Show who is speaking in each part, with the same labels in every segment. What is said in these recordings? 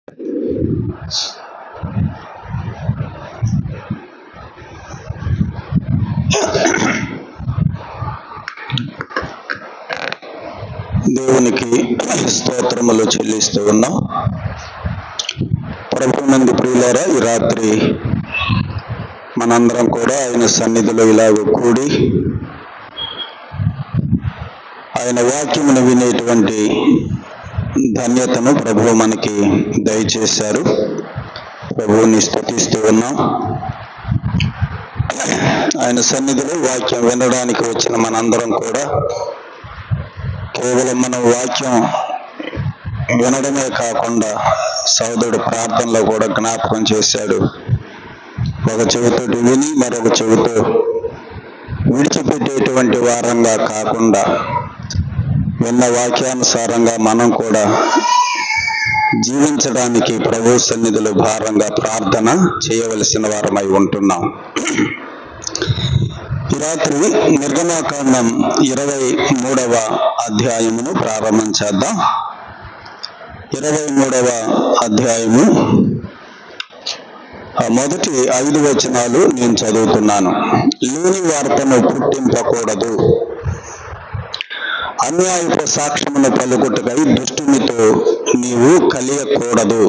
Speaker 1: దేవునికి స్తోత్రములు చెల్లిస్తూ ఉన్నాం. ప్రభునందు ప్రియులారా, ఈ రాత్రి మనందరం కూడా ఆయన సన్నిధిలో ఇలాగ కూడి ఆయన వాక్యమును వినేటువంటి ధన్యతను ప్రభువు మనకి దయచేశారు. ప్రభువుని స్తుతిస్తూ ఉన్నాం. ఆయన సన్నిధిలో వాక్యం వినడానికి వచ్చిన మనందరం కూడా కేవలం మనం వాక్యం వినడమే కాకుండా సోదరుడు ప్రార్థనలో కూడా జ్ఞాపకం చేశాడు. ఒక చెవితోటి విని మరొక చెవితో విడిచిపెట్టేటువంటి వారంగా కాకుండా విన్న వాక్యానుసారంగా మనం కూడా జీవించడానికి ప్రభు సన్నిధిలో భారంగా ప్రార్థన చేయవలసిన వారమై ఉంటున్నాం. ఈ రాత్రి నిర్గమాకాండం 23వ అధ్యాయమును ప్రారంభం చేద్దాం. 23వ అధ్యాయము మొదటి 5 వచనాలు నేను చదువుతున్నాను. లేని వార్తను పుట్టింపకూడదు, అన్యాయపు సాక్ష్యమును పలుకుటకై దుష్టునితో నీవు కలియకూడదు,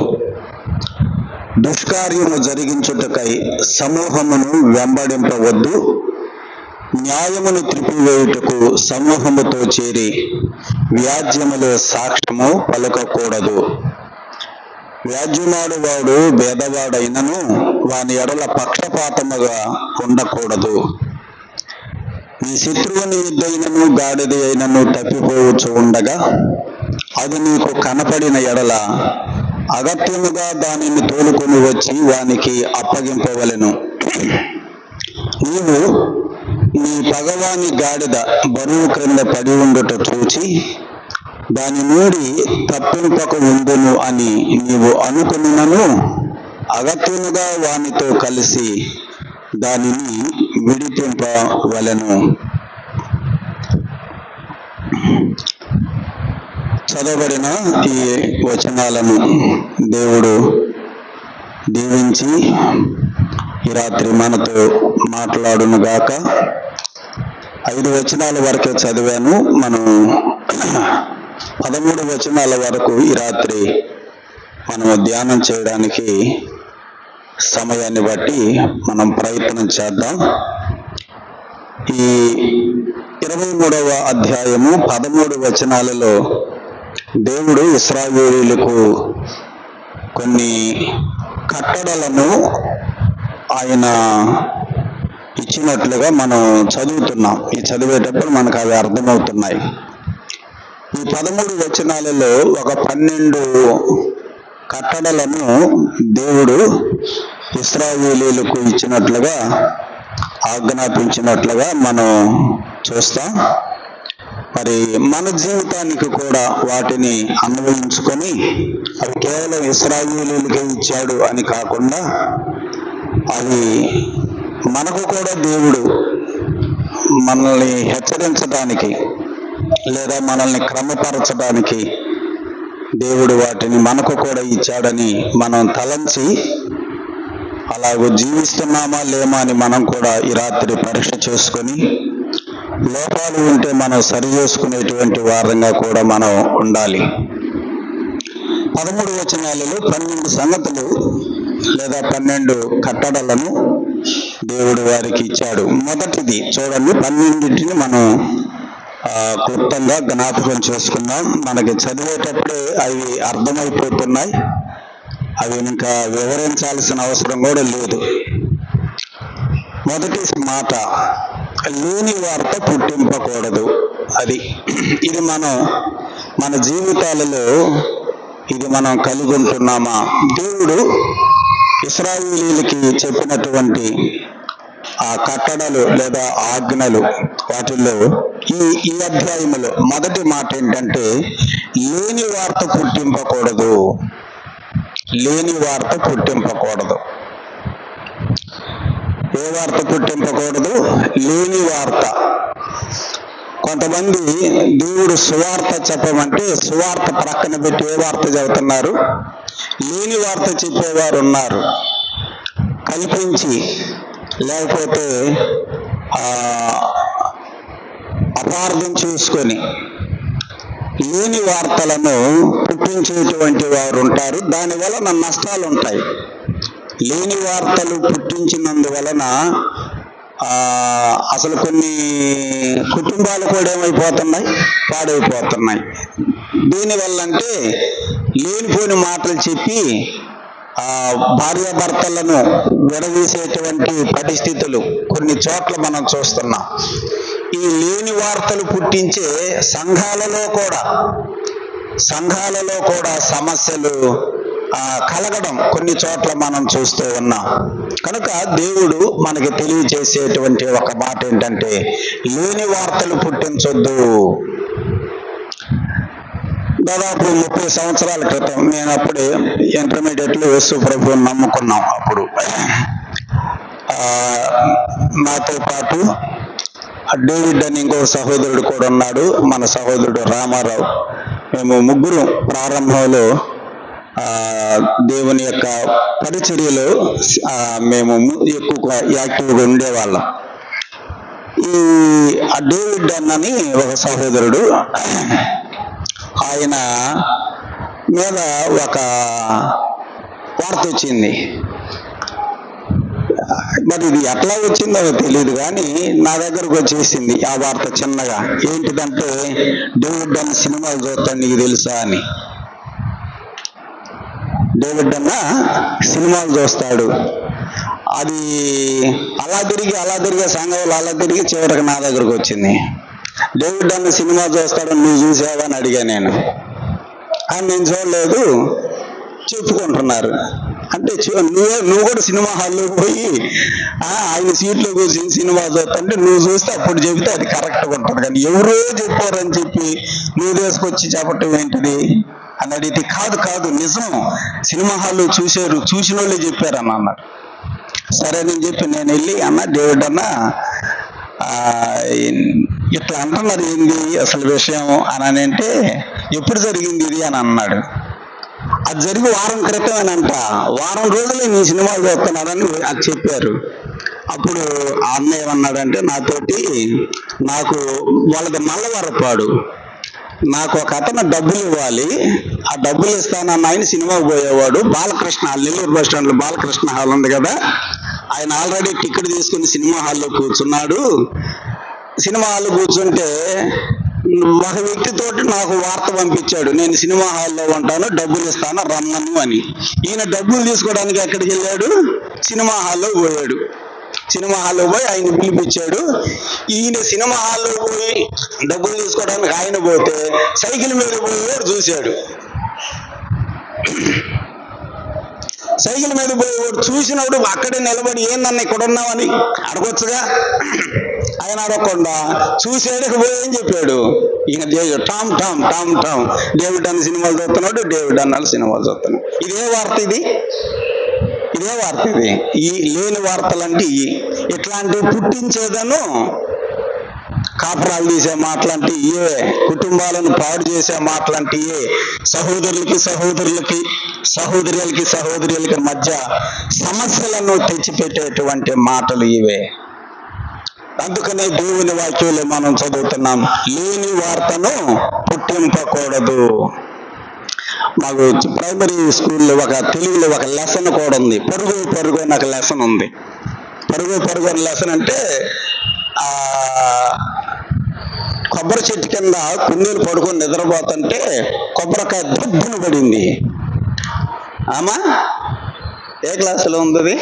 Speaker 1: దుష్కార్యము జరిగించుటకై సమూహమును వెంబడింపవద్దు, న్యాయమును త్రిపివేయుటకు సమూహముతో చేరి వ్యాజ్యములో సాక్ష్యము పలకకూడదు. వ్యాజ్యమాడు వాడు భేదవాడైనను వాని ఎడల పక్షపాతముగా ఉండకూడదు. నీ శత్రువుని యుద్ధైనను గాడిద అయినను తప్పిపోవచ్చు ఉండగా అది నీకు కనపడిన ఎడల అగత్యముగా దానిని తోలుకొని వచ్చి వానికి అప్పగింపవలెను. నీవు నీ పగవాని గాడిద బరువు క్రింద పడి ఉండుట చూచి దాని నుండి తప్పింపక ఉండును అని నీవు అనుకున్నను అగత్యముగా వానితో కలిసి దానిని విడిపింపవలెను. చదవబడిన ఈ వచనాలను దేవుడు దీవించి ఈ రాత్రి మనతో మాట్లాడును గాక. 5 వచనాల వరకే చదివాను. మనం 13 వచనాల వరకు ఈ రాత్రి మనము ధ్యానం చేయడానికి సమయాన్ని బట్టి మనం ప్రయత్నం చేద్దాం. ఈ 23వ అధ్యాయము 13 వచనాలలో దేవుడు ఇశ్రాయేలీయులకు కొన్ని కట్టడలను ఆయన ఇచ్చినట్లుగా మనం చదువుతున్నాం. ఈ చదివేటప్పుడు మనకు అవి అర్థమవుతున్నాయి. ఈ 13 వచనాలలో ఒక 12 కట్టడలను దేవుడు ఇశ్రాయేలీయులకు ఇచ్చినట్లుగా ఆజ్ఞాపించినట్లుగా మనం చూస్తాం. మరి మన జీవితానికి కూడా వాటిని అన్వయించుకొని అవి కేవలం ఇశ్రాయేలీయులకే ఇచ్చాడు అని కాకుండా అవి మనకు కూడా దేవుడు మనల్ని హెచ్చరించడానికి లేదా మనల్ని క్రమపరచడానికి దేవుడు వాటిని మనకు కూడా ఇచ్చాడని మనం తలంచి అలాగూ జీవిస్తున్నామా లేమా అని మనం కూడా ఈ రాత్రి పరీక్ష చేసుకొని లోపాలు ఉంటే మనం సరి చేసుకునేటువంటి వారంగా కూడా మనం ఉండాలి. 13 వచనాలలో 12 సంగతులు లేదా 12 కట్టడలను దేవుడు వారికి ఇచ్చాడు. మొదటిది చూడండి, 12టిని మనం క్లుప్తంగా జ్ఞాపకం చేసుకున్నాం. మనకి చదివేటప్పుడే అవి అర్థమైపోతున్నాయి. అవి ఇంకా వివరించాల్సిన అవసరం కూడా లేదు. మొదటి మాట, లేని వార్త పుట్టింపకూడదు. ఇది మనం మన జీవితాలలో ఇది మనం కలిగి ఉంటున్నామా? దేవుడు ఇశ్రాయేలీయులకి చెప్పినటువంటి ఆ కట్టడలు లేదా ఆజ్ఞలు వాటిల్లో ఈ అధ్యాయంలో మొదటి మాట ఏంటంటే లేని వార్త పుట్టింపకూడదు. లేని వార్త పుట్టింపకూడదు. ఏ వార్త పుట్టింపకూడదు? లేని వార్త. కొంతమంది దేవుడు సువార్త చెప్పమంటే సువార్త ప్రక్కన పెట్టి ఏ వార్త చెబుతున్నారు? లేని వార్త చెప్పేవారు ఉన్నారు. కల్పించి లేకపోతే అపార్థం చేసుకొని లేని వార్తలను పుట్టించేటువంటి వారు ఉంటారు. దానివలన నష్టాలు ఉంటాయి. లేని వార్తలు పుట్టించినందువలన అసలు కొన్ని కుటుంబాలు కూడా ఏమైపోతున్నాయి, పాడైపోతున్నాయి. దీనివల్ల అంటే లేనిపోని మాటలు చెప్పి భార్యాభర్తలను విడదీసేటువంటి పరిస్థితులు కొన్ని చోట్ల మనం చూస్తున్నాం. ఈ లేని వార్తలు పుట్టించే సంఘాలలో కూడా సమస్యలు కలగడం కొన్ని చోట్ల మనం చూస్తూ ఉన్నాం. కనుక దేవుడు మనకి తెలియజేసేటువంటి ఒక మాట ఏంటంటే, లేని వార్తలు పుట్టించొద్దు. దాదాపు 30 సంవత్సరాల క్రితం నేను అప్పుడే ఇంటర్మీడియట్లో యేసు ప్రభువుని నమ్ముకున్నాం. అప్పుడు నాతో పాటు డేవిడ్ అని ఇంకో సహోదరుడు కూడా ఉన్నాడు, మన సహోదరుడు రామారావు. మేము ముగ్గురు ప్రారంభంలో దేవుని యొక్క పరిచర్యలో మేము ఎక్కువ యాక్టివ్గా ఉండేవాళ్ళం. ఈ డేవిడ్ అన్నని ఒక సహోదరుడు, ఆయన మీద ఒక వార్త వచ్చింది. మరి ఇది ఎట్లా వచ్చిందో తెలియదు కానీ నా దగ్గరకు వచ్చేసింది ఆ వార్త చిన్నగా. ఏంటిదంటే, డేవిడ్ అన్న సినిమాలు చూస్తాను నీకు తెలుసా అని. డేవిడ్ అన్న సినిమాలు చూస్తాడు. అది అలా తిరిగి సంఘంలో అలా తిరిగి చివరికి నా దగ్గరకు వచ్చింది. డేవిడ్ అన్న సినిమా చూస్తాడు, నువ్వు చూసావా అని అడిగా నేను. నేను చూడలేదు చెప్పుకుంటున్నారు. అంటే నువ్వు కూడా సినిమా హాల్లో పోయి ఆయన సీట్లో కూర్చొని సినిమా చూస్తుంటే నువ్వు చూస్తే అప్పుడు చెబితే అది కరెక్ట్గా ఉంటుంది, కానీ ఎవరో చెప్పారని చెప్పి నువ్వు తీసుకొచ్చి చెప్పటం ఏంటిది అని అడిగితే, కాదు నిజం, సినిమా హాల్లో చూసిన వాళ్ళే చెప్పారని అన్నాడు. సరే నేను చెప్పి నేను వెళ్ళి, అన్న డేవిడ్ అన్న ఇట్లా అంటున్నారు ఏంది అసలు విషయం అని అంటే, ఎప్పుడు జరిగింది ఇది అని అన్నాడు. అది జరిగి వారం క్రితమేనంట. వారం రోజులే నీ సినిమాలు చూస్తున్నాడని అది చెప్పారు. అప్పుడు ఆ అన్న ఏమన్నాడంటే నాతోటి, నాకు వాళ్ళది మల్లవరపాడు, నాకు ఒక అతను డబ్బులు ఇవ్వాలి, ఆ డబ్బులు ఇస్తానన్న ఆయన సినిమాకి పోయేవాడు. బాలకృష్ణ హాల్, నెల్లూరు బస్ స్టాండ్లో బాలకృష్ణ హాల్ ఉంది కదా, ఆయన ఆల్రెడీ టికెట్ తీసుకుని సినిమా హాల్లో కూర్చున్నాడు. సినిమా హాల్లో కూర్చుంటే ఒక వ్యక్తితోటి నాకు వార్త పంపించాడు, నేను సినిమా హాల్లో ఉంటాను, డబ్బులు ఇస్తాను రమ్మను అని. ఈయన డబ్బులు తీసుకోవడానికి ఎక్కడికి వెళ్ళాడు, సినిమా హాల్లో పోయాడు. సినిమా హాల్లో పోయి ఆయన పిలిపించాడు. ఈయన సినిమా హాల్లో పోయి డబ్బులు తీసుకోవడానికి ఆయన పోతే సైకిల్ మీద పోయేవాడు చూశాడు. సైకిల్ మీద పోయేవాడు చూసినప్పుడు అక్కడే నిలబడి, ఏందన్న ఇక్కడ ఉన్నామని అడగొచ్చుగా. ఆయన అడగకుండా చూసాడు, పోయి ఏం చెప్పాడు, ఈయన Tom Tom Tom Tom David అన్న సినిమాలు చూస్తున్నాడు, డేవిడ్ అన్న సినిమాలు చూస్తున్నాడు. ఇదే వార్త ఇది. ఈ లేని వార్తలు అంటే ఇట్లాంటివి పుట్టించేదను, కాపురాలు తీసే మాటలంటే ఇవే, కుటుంబాలను పాడు చేసే మాటలంటే ఇవే, సహోదరులకి మధ్య సమస్యలను తెచ్చిపెట్టేటువంటి మాటలు ఇవే. అందుకనే దేవుని వాక్యంలో మనం చదువుతున్నాం, లేని వార్తను పుట్టింపకూడదు. మాకు ప్రైమరీ స్కూల్లో తెలుగులో ఒక లెసన్ కూడా ఉంది, పరుగు అని ఒక లెసన్ ఉంది. పరుగు అని లెసన్ అంటే, కొబ్బరి చెట్టు కింద కుందేలు పడుకొని నిద్రపోతుంటే కొబ్బరికాయ దబ్బున పడింది. ఏ క్లాసులో ఉంది?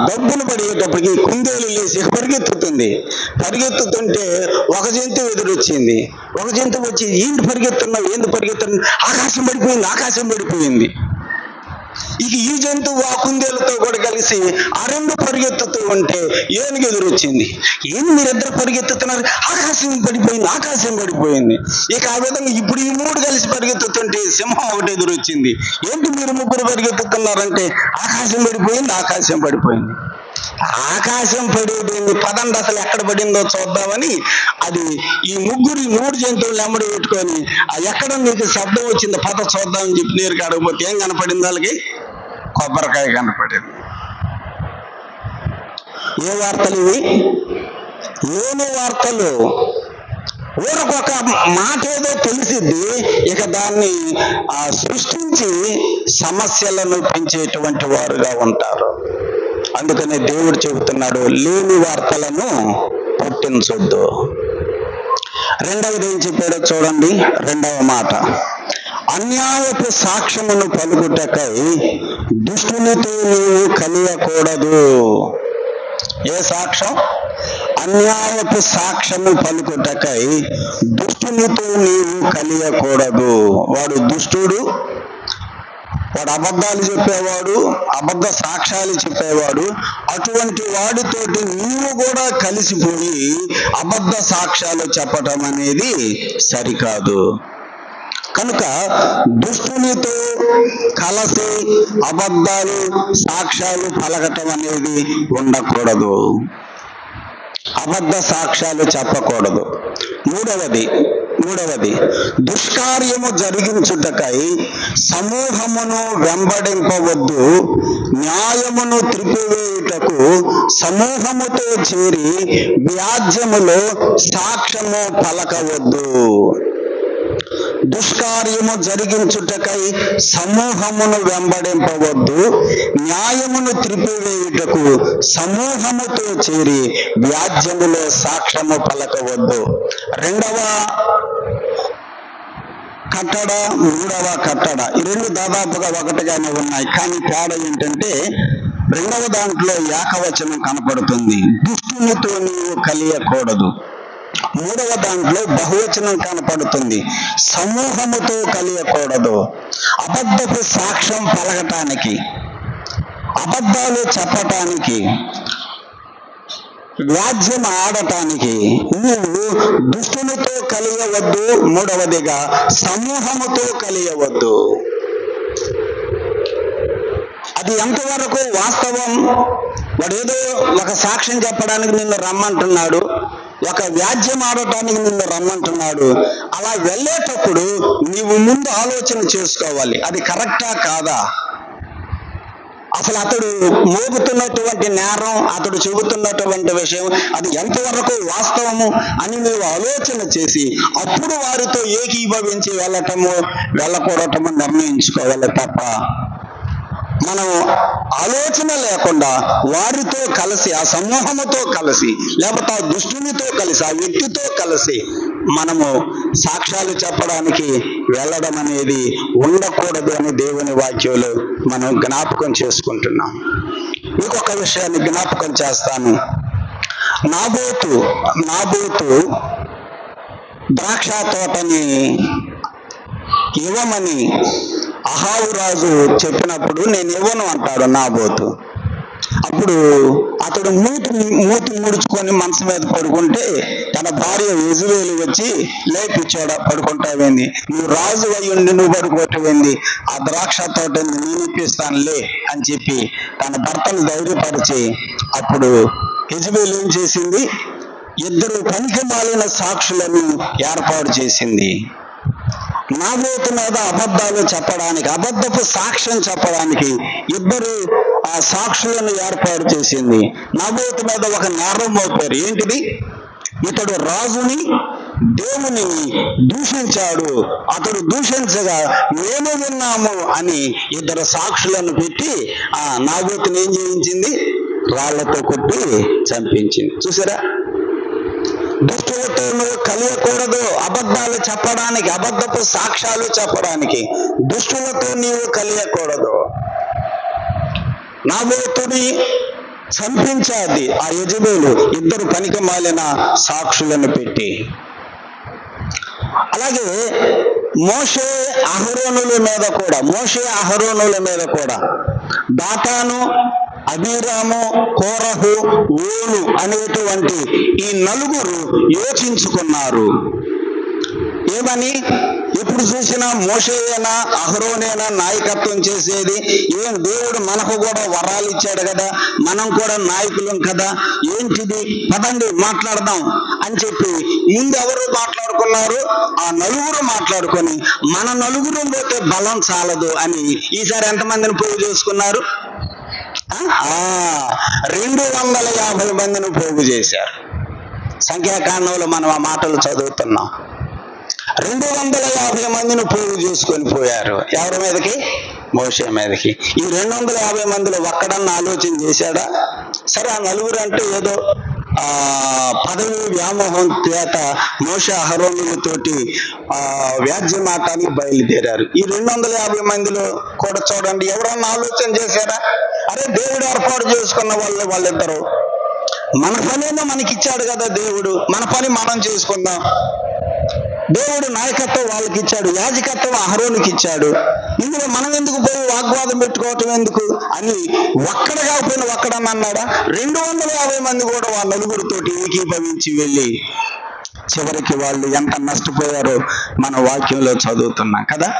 Speaker 1: దబ్బును పడేటప్పటికి కుందేలు లేచి పరిగెత్తుతుంటే ఒక జంతువు ఎదురొచ్చింది. ఒక జంతువు వచ్చి, ఏంటి పరిగెత్తున్నావు, ఆకాశం పడిపోయింది. ఇక ఈ జంతువు ఆ కుందేలతో కూడా కలిసి ఆ రెండు పరిగెత్తుతూ ఉంటే ఏనుగు ఎదురొచ్చింది. ఏంది మీరిద్దరు పరిగెత్తుతున్నారు, ఆకాశం పడిపోయింది. ఇక ఆ విధంగా ఇప్పుడు ఈ మూడు కలిసి పరిగెత్తుతుంటే సింహం ఒకటి ఎదురొచ్చింది. ఏంటి మీరు ముగ్గురు పరిగెత్తుతున్నారంటే ఆకాశం పడిపోయింది. ఆకాశం పడేది పదండి, అసలు ఎక్కడ పడిందో చూద్దామని అది ఈ మూడు జంతువులు ఎమ్మడి పెట్టుకొని ఎక్కడ నీకు శబ్దం వచ్చింది పద చూద్దామని చెప్పి నీరు కాడకపోతే ఏం కనపడింది వాళ్ళకి? కొబ్బరికాయ కనపడింది. ఏ వార్తలు ఇవి? లేని వార్తలు. ఊరకొక మాట ఏదో తెలిసిద్ది, ఇక దాన్ని సృష్టించి సమస్యలను పెంచేటువంటి వారుగా ఉంటారు. అందుకనే దేవుడు చెబుతున్నాడు, లేని వార్తలను పుట్టించొద్దు. రెండవది ఏం చెప్పాడో చూడండి. రెండవ మాట, అన్యాయపు సాక్ష్యమును పలుకుటకై దుష్టునితో నీవు కలియకూడదు. ఏ సాక్ష్యం? అన్యాయపు సాక్ష్యము పలుకుటకై దుష్టునితో నీవు కలియకూడదు. వాడు దుష్టుడు, వాడు అబద్ధాలు చెప్పేవాడు, అబద్ధ సాక్ష్యాలు చెప్పేవాడు. అటువంటి వాడితోటి నీవు కూడా కలిసిపోయి అబద్ధ సాక్ష్యాలు చెప్పటం అనేది సరికాదు. కనుక దుష్టునితో కలిసి అబద్ధాలు సాక్ష్యాలు పలకటం అనేది ఉండకూడదు. అబద్ధ సాక్ష్యాలు చెప్పకూడదు. మూడవది దుష్కార్యము జరిగించుటకై సమూహమును వెంబడింపవద్దు. న్యాయమును త్రిపివేయుటకు సమూహముతో చేరి వ్యాజ్యములో సాక్ష్యము పలకవద్దు. దుష్కార్యము జరిగించుటకై సమూహమును వెంబడింపవద్దు. న్యాయమును త్రిపివేయుటకు సమూహముతో చేరి వ్యాజ్యములో సాక్ష్యము పలకవద్దు. రెండవ కట్టడ, మూడవ కట్టడ, ఈ రెండు దాదాపుగా ఒకటిగానే ఉన్నాయి. కానీ తేడా ఏంటంటే రెండవ దాంట్లో ఏకవచనం కనపడుతుంది, దుష్టునితో నీవు కలియకూడదు. మూడవ దాంట్లో బహువచనం కనపడుతుంది, సమూహముతో కలియకూడదు. అబద్ధపు సాక్ష్యం పలకటానికి, అబద్ధాలు చెప్పటానికి, వ్యాజ్యం ఆడటానికి నువ్వు దుష్టునితో కలియవద్దు. మూడవదిగా సమూహముతో కలియవద్దు. అది ఎంతవరకు వాస్తవం? వాడేదో ఒక సాక్ష్యం చెప్పడానికి నిన్ను రమ్మంటున్నాడు, ఒక వ్యాజ్యం ఆడటానికి నిన్ను రమ్మంటున్నాడు. అలా వెళ్ళేటప్పుడు నీవు ముందు ఆలోచన చేసుకోవాలి, అది కరెక్టా కాదా? అసలు అతడు మోగుతున్నటువంటి నేరం, అతడు చెబుతున్నటువంటి విషయం అది ఎంతవరకు వాస్తవము అని నీవు ఆలోచన చేసి అప్పుడు వారితో ఏకీభవించి వెళ్ళకూడటము నిర్ణయించుకోవాలి తప్ప మనం ఆలోచన లేకుండా వారితో కలిసి, ఆ సమూహముతో కలిసి, లేకపోతే ఆ దుష్టునితో కలిసి, ఆ వ్యక్తితో కలిసి మనము సాక్ష్యాలు చెప్పడానికి వెళ్ళడం అనేది ఉండకూడదు అని దేవుని వాక్యంలో మనం జ్ఞాపకం చేసుకుంటున్నాం. ఇంకొక విషయాన్ని జ్ఞాపకం చేస్తాను. నాబోతు ద్రాక్ష తోటని ఇవ్వమని అహావు రాజు చెప్పినప్పుడు నేను ఇవ్వను అంటాడు నాబోతు. అప్పుడు అతడు మూతి ముడుచుకొని మనసు మీద పడుకుంటే తన భార్య యెజబెలు వచ్చి లేపిచ్చాడు, పడుకుంటావేంది, నువ్వు రాజు అయ్యుండి నువ్వు పడుకోవటమేంది, ఆ ద్రాక్ష తోటని నేను ఇప్పిస్తానులే అని చెప్పి తన భర్తను ధైర్యపరిచి, అప్పుడు యెజబెలు ఏం చేసింది, ఇద్దరు పనికి మాలిన సాక్షులను ఏర్పాటు చేసింది. నాబోతు మీద అబద్ధాలు చెప్పడానికి, అబద్ధపు సాక్ష్యం చెప్పడానికి ఇద్దరు ఆ సాక్షులను ఏర్పాటు చేసింది. నాబోతు మీద ఒక నేరం మోపారు. ఏంటిది? ఇతడు రాజుని, దేవుని దూషించాడు, అతడు దూషించగా మేము విన్నాము అని ఇద్దరు సాక్షులను పెట్టి ఆ నాబోతుని ఏం చేయించింది, రాళ్లతో కొట్టి చంపించింది. చూసారా? దుష్టులతో నువ్వు కలియకూడదు. అబద్ధాలు చెప్పడానికి, అబద్ధపు సాక్ష్యాలు చెప్పడానికి దుష్టులతో నీవు కలియకూడదు. నాబోతుని చంపించాది ఆ యెజబెలు ఇద్దరు పనికి మాలిన సాక్షులను పెట్టి. అలాగే మోషే అహరోనుల మీద కూడా దాతాను, అబీరాము, కోరహు, ఓను అనేటువంటి ఈ నలుగురు యోచించుకున్నారు. ఏమని? ఎప్పుడు చూసినా మోషేయేనా అహరోనేనా నాయకత్వం చేసేది? ఏం దేవుడు మనకు కూడా వరాలు ఇచ్చాడు కదా, మనం కూడా నాయకులం కదా, ఏంటిది, పదండి మాట్లాడదాం అని చెప్పి ఇంకెవరు మాట్లాడుకున్నారు? ఆ నలుగురు మాట్లాడుకొని మన నలుగురు పోతే బలం చాలదు అని ఈసారి ఎంతమందిని పోగు చేసుకున్నారు? 250 మందిని పోగు చేశారు. సంఖ్యాకాండంలో మనం ఆ మాటలు చదువుతున్నాం. 250 మందిని పోగు చేసుకొని పోయారు. ఎవరి మీదకి? మోషే మీదకి. ఈ 250 మందిలో ఒక్కడన్నా ఆలోచన చేశాడా? సరే, ఆ నలుగురు అంటే ఏదో పదవి వ్యామోహం చేత మోషే అహరోనులతోటి వ్యాజ్యమాటానికి బయలుదేరారు. ఈ 250 మందిలో కూడా చూడండి, ఎవరన్నా ఆలోచన చేశారా? అరే, దేవుడు ఏర్పాటు చేసుకున్న వాళ్ళిద్దరు, మన పనేమో మనకిచ్చాడు కదా దేవుడు, మన పని మనం చేసుకుందాం. దేవుడు నాయకత్వం వాళ్ళకి ఇచ్చాడు, యాజకత్వం అహరోనుకి ఇచ్చాడు, ఇందులో మనం ఎందుకు పోయి వాగ్వాదం పెట్టుకోవటం ఎందుకు అని ఒక్కడ కాకపోయినా ఒక్కడని అన్నాడా? 250 మంది కూడా వాళ్ళ నలుగురితోటి ఏకీభవించి వెళ్ళి చివరికి వాళ్ళు ఎంత నష్టపోయారో మన వాక్యంలో చదువుతున్నాం కదా.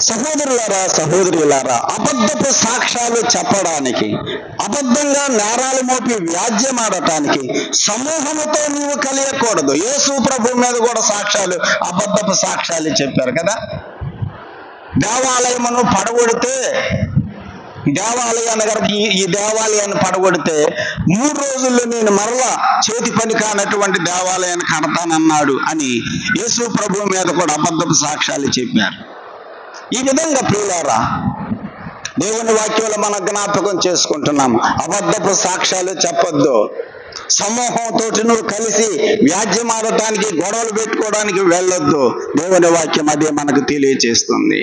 Speaker 1: సహోదరులారా, సహోదరులారా, అబద్ధపు సాక్ష్యాలు చెప్పడానికి, అబద్ధంగా నేరాలు మోపి వ్యాజ్యమాడటానికి సమూహముతో నీవు కలియకూడదు. యేసు ప్రభు మీద కూడా సాక్ష్యాలు, అబద్ధపు సాక్ష్యాలు చెప్పారు కదా. దేవాలయమును పడగొడితే, ఈ దేవాలయాన్ని పడగొడితే 3 రోజుల్లో నేను మరలా చేతి పని కానటువంటి దేవాలయాన్ని కడతానన్నాడు అని యేసు ప్రభు మీద కూడా అబద్ధపు సాక్ష్యాలు చెప్పారు. ఈ విధంగా ప్రియులారా, దేవుని వాక్యంలో మనం జ్ఞాపకం చేసుకుంటున్నాం, అబద్ధపు సాక్ష్యాలు చెప్పొద్దు. సమూహంతో నువ్వు కలిసి వ్యాజ్యమాడటానికి, గొడవలు పెట్టుకోవడానికి వెళ్ళొద్దు. దేవుని వాక్యం అదే మనకు తెలియజేస్తుంది.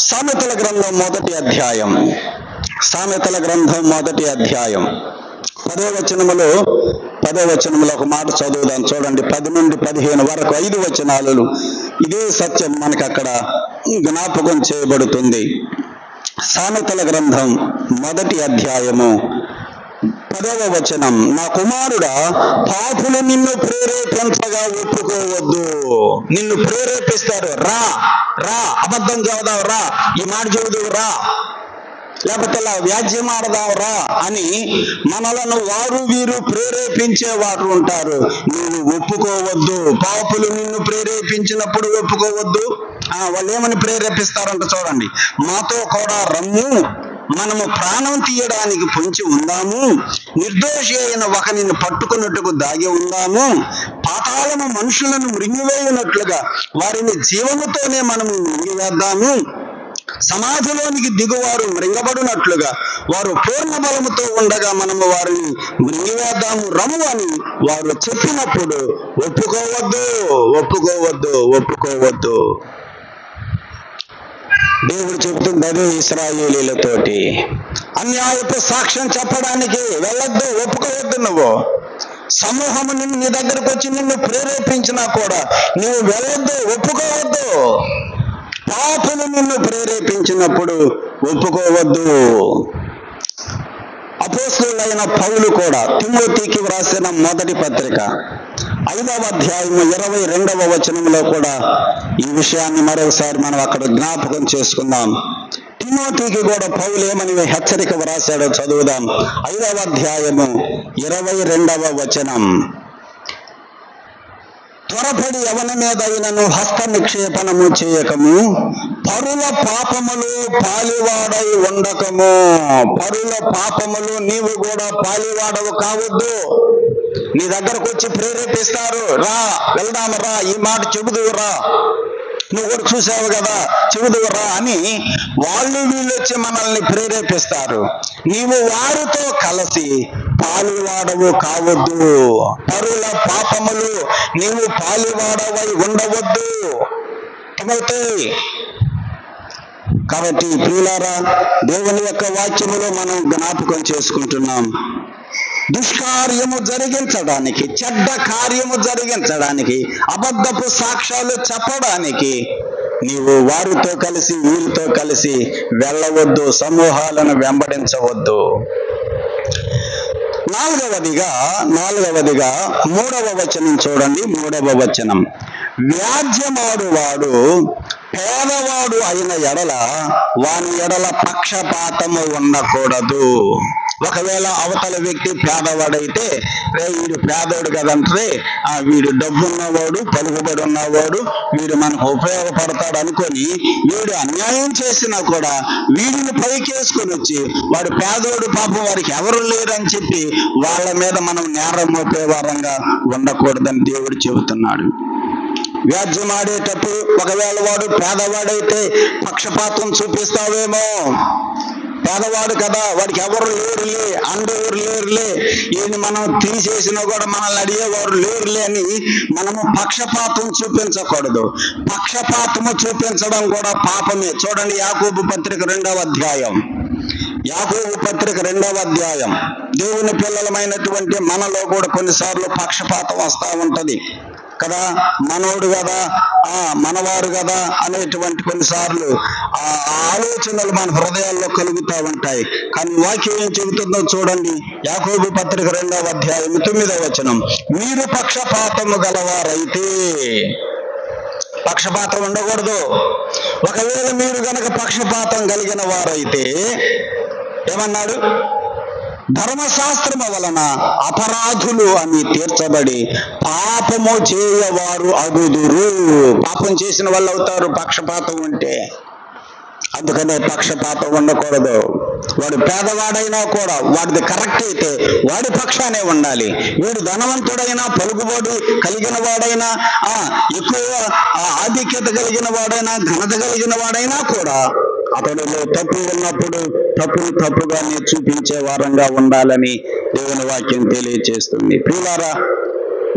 Speaker 1: సామెతల గ్రంథం 1వ అధ్యాయం, సామెతల గ్రంథం 1వ అధ్యాయం 10వ వచనములో ఒక మాట చదువుదాం. చూడండి, 10 నుండి 15 వరకు 5 వచనాలు ఇదే సత్యం మనకు అక్కడ జ్ఞాపకం చేయబడుతుంది. సామెతల గ్రంథం 1వ అధ్యాయము 10వ వచనం, నా కుమారుడా, పాపులు నిన్ను ప్రేరేపించగా ఒప్పుకోవద్దు. నిన్ను ప్రేరేపిస్తారు, రా రా అబద్ధం చదువుదాం రా, ఈ మాట చదువు రా, లేకపోతే ఇలా వ్యాజ్యం ఆడదాం రా అని మనలను వారు వీరు ప్రేరేపించే వారు ఉంటారు. నువ్వు ఒప్పుకోవద్దు. పాపులు నిన్ను ప్రేరేపించినప్పుడు ఒప్పుకోవద్దు. వాళ్ళు ఏమని ప్రేరేపిస్తారంట చూడండి, మాతో కూడా రమ్ము, మనము ప్రాణం తీయడానికి పొంచి ఉందాము, నిర్దోషి అయిన ఒకరిని పట్టుకున్నట్టుకు దాగి ఉందాము, పాతాళము మనుషులను మృంగివేయునట్లుగా వారిని జీవముతోనే మనము మృంగివేద్దాము, సమాధిలోనికి దిగువారు మృంగబడినట్లుగా వారు పూర్ణ బలముతో ఉండగా మనము వారిని మృంగివేద్దాము రమ్ము అని వారు చెప్పినప్పుడు ఒప్పుకోవద్దు, ఒప్పుకోవద్దు, ఒప్పుకోవద్దు. దేవుడు చెబుతుంది అదే ఇశ్రాయేలీలతోటి, అన్యాయపు సాక్ష్యం చెప్పడానికి వెళ్ళొద్దు, ఒప్పుకోవద్దు. నువ్వు సమూహము నీ దగ్గరకు వచ్చి నిన్ను ప్రేరేపించినా కూడా నువ్వు వెళ్ళొద్దు, ఒప్పుకోవద్దు. పాపులు నిన్ను ప్రేరేపించినప్పుడు ఒప్పుకోవద్దు. అపోస్తలుడైన పౌలు కూడా తిమోతికి వ్రాసిన మొదటి పత్రిక 5వ అధ్యాయము 22వ వచనంలో కూడా ఈ విషయాన్ని మరోసారి మనం అక్కడ జ్ఞాపకం చేసుకుందాం. తిమోతికి కూడా పౌలు ఏమని హెచ్చరిక వ్రాసాడో చదువుదాం. 5వ అధ్యాయము 22వ వచనం, త్వరపడి ఎవని మీదైనను హస్త నిక్షేపణము చేయకము, పరుల పాపములు పాలివాడై ఉండకము. పరుల పాపములు నీవు కూడా పాలివాడవు కావద్దు. నీ దగ్గరకు వచ్చి ప్రేరేపిస్తారు, రా వెళ్దాము రా, ఈ మాట చెబుదువు రా, నువ్వు కూడా చూసావు కదా చెబుదువు రా అని వాళ్ళు వీళ్ళు వచ్చి మనల్ని ప్రేరేపిస్తారు. నీవు వారితో కలిసి పాలివాడవు కావద్దు. పరుల పాపములు నీవు పాలివాడవై ఉండవద్దు. కాబట్టి ప్రియులారా, దేవుని యొక్క వాక్యములో మనం జ్ఞాపకం చేసుకుంటున్నాం, దుష్కార్యము జరిగించడానికి, చెడ్డ కార్యము జరిగించడానికి, అబద్ధపు సాక్ష్యాలు చెప్పడానికి నీవు వారితో కలిసి వీరితో కలిసి వెళ్ళవద్దు, సమూహాలను వెంబడించవద్దు. నాలుగవదిగా 3వ వచనం చూడండి. 3వ వచనం, వ్యాజ్యమాడువాడు పేదవాడు అయిన ఎడల వాని ఎడల పక్షపాతము ఉండకూడదు. ఒకవేళ అవతల వ్యక్తి పేదవాడైతే, వీడు పేదోడు కదంటే, వీడు డబ్బు ఉన్నవాడు, పలుకుబడి ఉన్నవాడు, వీడు మనకు ఉపయోగపడతాడు అనుకొని వీడు అన్యాయం చేసినా కూడా వీడిని పైకేసుకొని వచ్చి వాడు పేదోడు, పాపం వారికి ఎవరు లేరని చెప్పి వాళ్ళ మీద మనం నేరం మోపే వారంగా ఉండకూడదని దేవుడు చెబుతున్నాడు. వ్యాజ్యమాడేటప్పుడు ఒకవేళ వాడు పేదవాడైతే పక్షపాతం చూపిస్తావేమో. పేదవాడు కదా, వాడికి ఎవరు లేరులే, ఎవరు లేరులే, ఈయన మనం తీసేసినా కూడా మనల్ని అడిగేవారు లేరులే అని మనము పక్షపాతం చూపించకూడదు. పక్షపాతము చూపించడం కూడా పాపమే. చూడండి, యాకోబు పత్రిక 2వ అధ్యాయం. యాకోబు పత్రిక 2వ అధ్యాయం. దేవుని పిల్లలమైనటువంటి మనలో కూడా కొన్నిసార్లు పక్షపాతం వస్తూ ఉంటది కదా. మనోడు కదా, మనవారు కదా అనేటువంటి కొన్నిసార్లు ఆ ఆలోచనలు మన హృదయాల్లో కలుగుతూ ఉంటాయి. కానీ వాక్యం ఏం చెబుతుందో చూడండి. యాకోబు పత్రిక 2వ అధ్యాయం 9వ వచనం, మీరు పక్షపాతము గలవారైతే, పక్షపాతం ఉండకూడదు. ఒకవేళ మీరు గనక పక్షపాతం కలిగిన వారైతే ఏమన్నాడు? ధర్మశాస్త్రము వలన అపరాధులు అని తీర్చబడి పాపము చేయవారు అగుదురు. పాపం చేసిన వాళ్ళు అవుతారు పక్షపాతం ఉంటే. అందుకనే పక్షపాతం ఉండకూడదు. వాడు పేదవాడైనా కూడా వాడిది కరెక్ట్ అయితే వాడి పక్షానే ఉండాలి. వీడు ధనవంతుడైనా, పలుకుబడి కలిగిన వాడైనా, ఎక్కువ ఆధిక్యత కలిగిన వాడైనా, ఘనత కలిగిన వాడైనా కూడా అతడిలో తప్పు ఉన్నప్పుడు తప్పును తప్పుగానే చూపించే వారంగా ఉండాలని దేవుని వాక్యం తెలియజేస్తుంది. ప్రియులారా,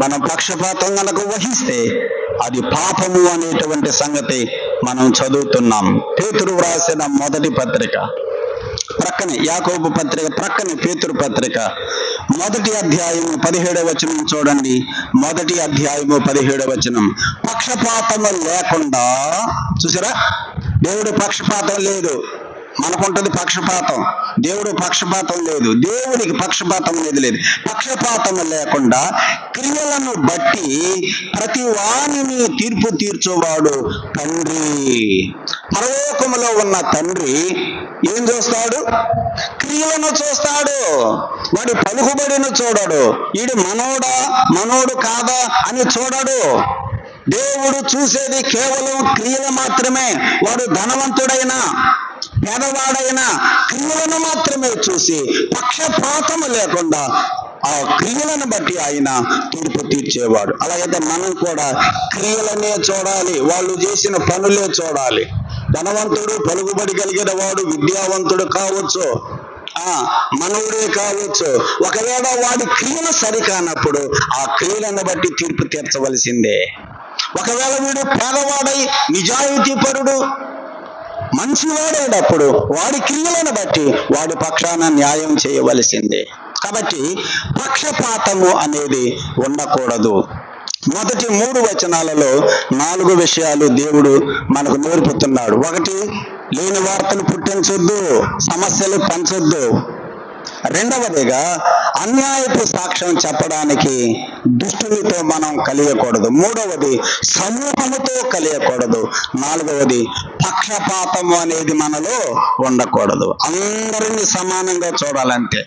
Speaker 1: మనం పక్షపాతం కనుక వహిస్తే అది పాపము అనేటువంటి సంగతి మనం చదువుతున్నాం. పేతురు వ్రాసిన మొదటి పత్రిక ప్రక్కనే, యాకోబు పత్రిక ప్రక్కనే పేతురు పత్రిక 1వ అధ్యాయం 17వ వచనం చూడండి. 1వ అధ్యాయం 17వ వచనం, పక్షపాతము లేకుండా, చూసారా, దేవుడు పక్షపాతం లేదు. మనకుంటది పక్షపాతం, దేవుడు పక్షపాతం లేదు. దేవుడికి పక్షపాతం అనేది లేదు. పక్షపాతం లేకుండా క్రియలను బట్టి ప్రతి వానిని తీర్పు తీర్చువాడు తండ్రి. పరలోకములో ఉన్న తండ్రి ఏం చూస్తాడు? క్రియలను చూస్తాడు. వాడి పలుకుబడిని చూడడు. వీడు మనోడు కాదా అని చూడడు. దేవుడు చూసేది కేవలం క్రియలు మాత్రమే. వాడు ధనవంతుడైనా పేదవాడైనా క్రియలను మాత్రమే చూసి పక్షపాతము లేకుండా ఆ క్రియలను బట్టి ఆయన తీర్పు తీర్చేవాడు. అలాగైతే మనం కూడా క్రియలనే చూడాలి, వాళ్ళు చేసిన పనులే చూడాలి. ధనవంతుడు, పలుకుబడి కలిగిన వాడు, విద్యావంతుడు కావచ్చు, మనవుడే కావచ్చు, ఒకవేళ వాడి క్రియలు సరికానప్పుడు ఆ క్రియలను బట్టి తీర్పు తీర్చవలసిందే. ఒకవేళ వీడు పేదవాడై నిజాయితీపరుడు మంచివాడైనప్పుడు వాడి క్రియలను బట్టి వాడి పక్షాన న్యాయం చేయవలసిందే. కాబట్టి పక్షపాతము అనేది ఉండకూడదు. మొదటి 3 వచనాలలో 4 విషయాలు దేవుడు మనకు నేర్పుతున్నాడు. 1, లేని వార్తలు పుట్టించొద్దు, సమస్యలు పెంచొద్దు. 2వదిగా, అన్యాయపు సాక్ష్యం చెప్పడానికి దుష్టునితో మనం కలియకూడదు. 3వది, సమూహముతో కలియకూడదు. 4వది, పక్షపాతము అనేది మనలో ఉండకూడదు. అందరినీ సమానంగా చూడాలంటే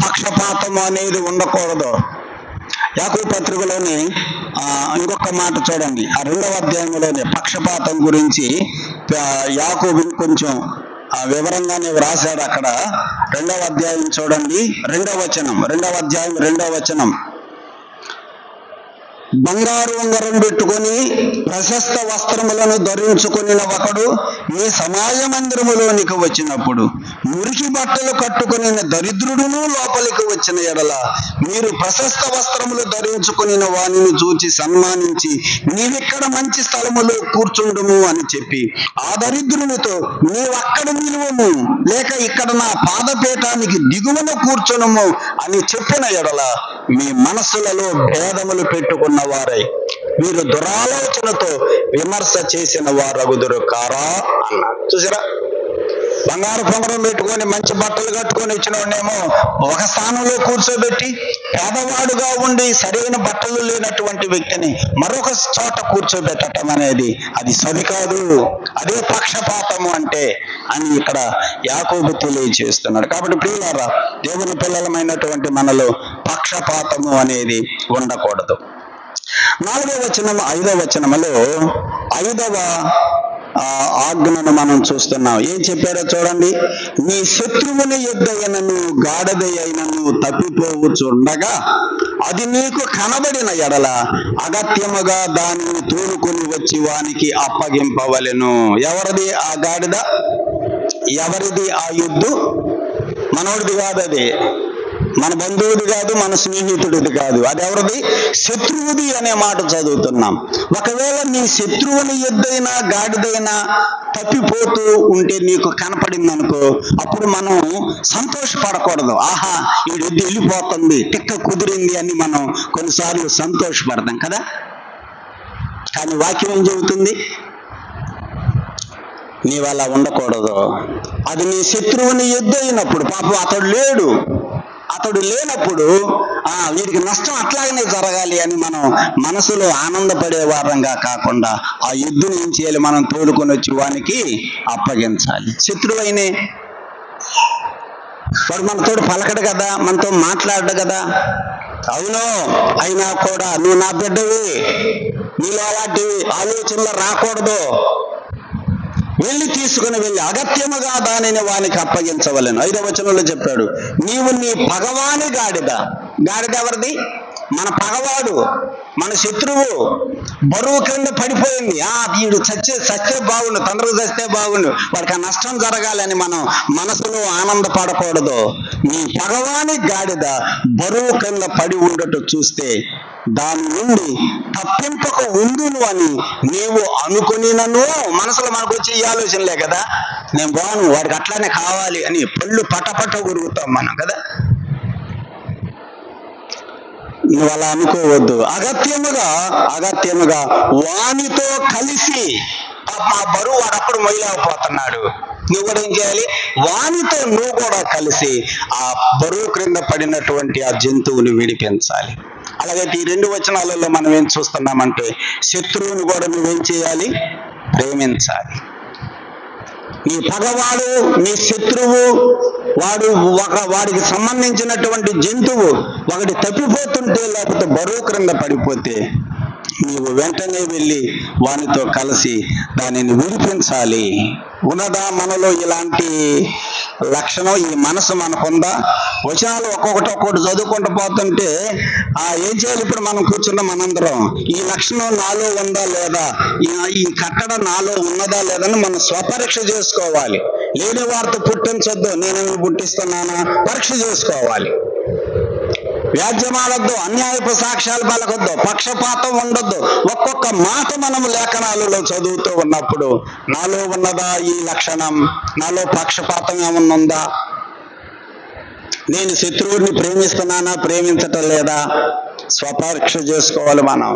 Speaker 1: పక్షపాతము అనేది ఉండకూడదు. యాకోబు పత్రికలోని ఇంకొక మాట చూడండి. ఆ 2వ అధ్యాయంలోనే పక్షపాతం గురించి యాకోబు కొంచెం వివరంగానే వ్రాసాడు. అక్కడ 2వ అధ్యాయం చూడండి, 2వ వచనం. 2వ అధ్యాయం 2వ వచనం, బంగారు ఉంగరం పెట్టుకొని ప్రశస్త వస్త్రములను ధరించుకుని ఒకడు నీ సమాజ మందిరములోనికి వచ్చినప్పుడు మురికి బట్టలు కట్టుకుని దరిద్రుడును లోపలికి వచ్చిన ఎడల మీరు ప్రశస్త వస్త్రములు ధరించుకుని వానిని చూచి సన్మానించి నీవిక్కడ మంచి స్థలములో కూర్చుండుము అని చెప్పి ఆ దరిద్రునితో నీవక్కడ నిలువము, లేక ఇక్కడ నా పాదపీఠానికి దిగువన కూర్చునుము అని చెప్పిన ఎడల మీ మనస్సులలో భేదములు పెట్టుకున్న వారై మీరు దురాలోచనతో విమర్శ చేసిన వారగుదురు కారా అన్నాడు. చూసారా, బంగారు పొంగరం పెట్టుకొని మంచి బట్టలు కట్టుకొని వచ్చిన వాడినేమో ఒక స్థానంలో కూర్చోబెట్టి, పేదవాడుగా ఉండి సరైన బట్టలు లేనటువంటి వ్యక్తిని మరొక చోట కూర్చోబెట్టడం అనేది అది సరికాదు. అదే పక్షపాతము అంటే అని ఇక్కడ యాకోబు తెలియజేస్తున్నాడు. కాబట్టి ప్రియులారా, దేవుని పిల్లలమైనటువంటి మనలో పక్షపాతము అనేది ఉండకూడదు. 4వ వచనం 5వ వచనములో 5వ ఆజ్ఞను మనం చూస్తున్నాం. ఏం చెప్పారో చూడండి. నీ శత్రువుని యుద్ధయనను గాడిదయైనను తప్పిపోవచ్చుండగా అది నీకు కనబడిన ఎడల అగత్యముగా దానిని తోలుకొని వచ్చి వానికి అప్పగింపవలెను. ఎవరిది ఆ గాడిద? ఎవరిది ఆ యుద్ధు? మనోడిది కాదు, అది మన బంధువుది కాదు, మన స్నేహితుడిది కాదు, అది ఎవరిది? శత్రువుది అనే మాట చదువుతున్నాం. ఒకవేళ నీ శత్రువుని ఎద్దైనా గాడిదైనా తప్పిపోతూ ఉంటే నీకు కనపడింది అనుకో, అప్పుడు మనం సంతోషపడకూడదు. ఆహా, ఈ ఎద్దు వెళ్ళిపోతుంది, టిక్క కుదిరింది అని మనం కొన్నిసార్లు సంతోషపడతాం కదా. కానీ వాక్యం ఏం చెబుతుంది? నీవు అలా ఉండకూడదు. అది నీ శత్రువుని ఎద్దయినప్పుడు, పాపం అతడు లేనప్పుడు వీరికి నష్టం అట్లాగనే జరగాలి అని మనం మనసులో ఆనందపడే వారంగా కాకుండా ఆ యుద్ధం ఏం చేయాలి? మనం తోలుకొని వచ్చి వానికి అప్పగించాలి. శత్రువైనే వాడు మనతో పలకడు కదా, మనతో మాట్లాడడు కదా. అవును, అయినా కూడా నువ్వు నా బిడ్డవి, నీలో అలాంటి ఆలోచనలు రాకూడదు. తీసుకుని వెళ్ళి అగత్యముగా దానిని వానికి అప్పగించవలెను. 5వ వచనంలో చెప్పాడు, నీవు నీ పగవాని గాడిద ఎవరిది? మన పగవాడు, మన శత్రువు బరువు క్రింద పడిపోయింది. వీడు చస్తే బాగుండు, తొందరగా చస్తే బాగుండు, వాడికి ఆ నష్టం జరగాలని మనం మనసులో ఆనందపడకూడదు. నీ పగవాని గాడిద బరువు క్రింద పడి ఉండటం చూస్తే దాని నుండి తప్పింపక ఉండును అని నీవు అనుకునినను. మనసులో మనకు వచ్చే ఈ ఆలోచనలే కదా, నేను బాను, వాడికి అట్లానే కావాలి అని పళ్ళు పటపట ఉరుగుతాం మనం కదా. నువ్వు అలా అనుకోవద్దు. అగత్యముగా వానితో కలిసి, ఆ బరువు వాడప్పుడు మొయ్యలేకపోతున్నాడు, నువ్వు కూడా ఏం చేయాలి? వానితో నువ్వు కూడా కలిసి ఆ బరువు క్రింద పడినటువంటి ఆ జంతువుని విడిపించాలి. అలాగైతే ఈ 2 వచనాలలో మనం ఏం చూస్తున్నామంటే, శత్రువుని కూడా నువ్వేం చేయాలి? ప్రేమించాలి. నీ పగవాడు, నీ శత్రువు, వాడికి సంబంధించినటువంటి జంతువు ఒకటి తప్పిపోతుంటే, లేకపోతే బరువు క్రింద పడిపోతే నీవు వెంటనే వెళ్ళి వానితో కలిసి దానిని విడిపించాలి. ఉన్నదా మనలో ఇలాంటి లక్షణం? ఈ మనసు మనకుందా? వచనాలు ఒక్కొక్కటి చదువుకుంటూ పోతుంటే ఏం చేయాలి? ఇప్పుడు మనం కూర్చున్న మనందరం ఈ లక్షణం నాలో ఉందా లేదా, ఈ కట్టడ నాలో ఉన్నదా లేదని మనం స్వపరీక్ష చేసుకోవాలి. లేని వారితో పుట్టించొద్దు, నేను పుట్టిస్తున్నానా పరీక్ష చేసుకోవాలి. వ్యాజ్యమాడొద్దు, అన్యాయపు సాక్ష్యాలు పలకొద్దు, పక్షపాతం ఉండొద్దు. ఒక్కొక్క మాట మనము లేఖనాలలో చదువుతూ ఉన్నప్పుడు నాలో ఉన్నదా ఈ లక్షణం? నాలో పక్షపాతం ఏమన్నా ఉందా? నేను శత్రువుని ప్రేమిస్తున్నానా, ప్రేమించటం లేదా? స్వపరీక్ష చేసుకోవాలి మనం.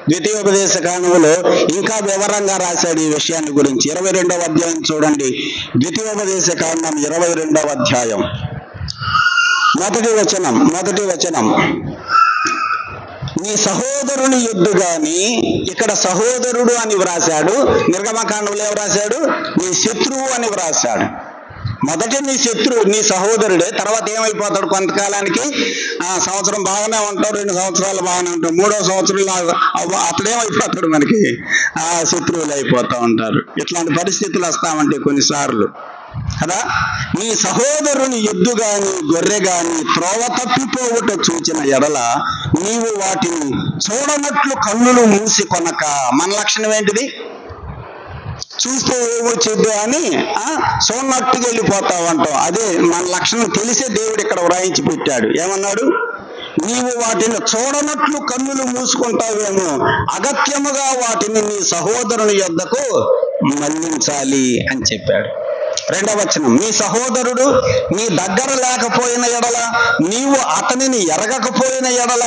Speaker 1: ద్వితీయోపదేశ కాండములో ఇంకా వివరంగా రాశాడు ఈ విషయాన్ని గురించి. 22వ అధ్యాయం చూడండి. ద్వితీయోపదేశ కాండం 22వ అధ్యాయం మొదటి వచనం. నీ సహోదరుని యుద్ధు గాని, ఇక్కడ సహోదరుడు అని వ్రాశాడు. నిర్గమకాండంలో ఏం వ్రాశాడు? నీ శత్రువు అని వ్రాశాడు. మొదట నీ సహోదరుడే, తర్వాత ఏమైపోతాడు? కొంతకాలానికి సంవత్సరం బాగానే ఉంటాడు, 2 సంవత్సరాలు బాగానే ఉంటాడు, 3వ సంవత్సరంలో అప్పుడేమైపోతాడు? మనకి శత్రువులు అయిపోతూ ఉంటారు. ఇట్లాంటి పరిస్థితులు వస్తామంటే కొన్నిసార్లు కదా. నీ సహోదరుని ఎద్దు గాని గొర్రె గాని త్రోవ తప్పిపోవుట చూచిన ఎడల నీవు వాటిని చూడనట్లు కన్నులు మూసి కొనక. మన లక్షణం ఏంటిది? చూస్తే ఏమొచ్చిందో అని చూడనట్టుగా వెళ్ళిపోతావంటాం. అదే మన లక్షణం తెలిసే దేవుడు ఇక్కడ వ్రాయించి పెట్టాడు. ఏమన్నాడు? నీవు వాటిని చూడనట్లు కన్నులు మూసుకుంటావేమో, అగత్యముగా వాటిని నీ సహోదరుని యొద్దకు మళ్లించాలి అని చెప్పాడు. 2వ వచనం, నీ సహోదరుడు నీ దగ్గర లేకపోయిన ఎడల, నీవు అతనిని ఎరగకపోయిన ఎడల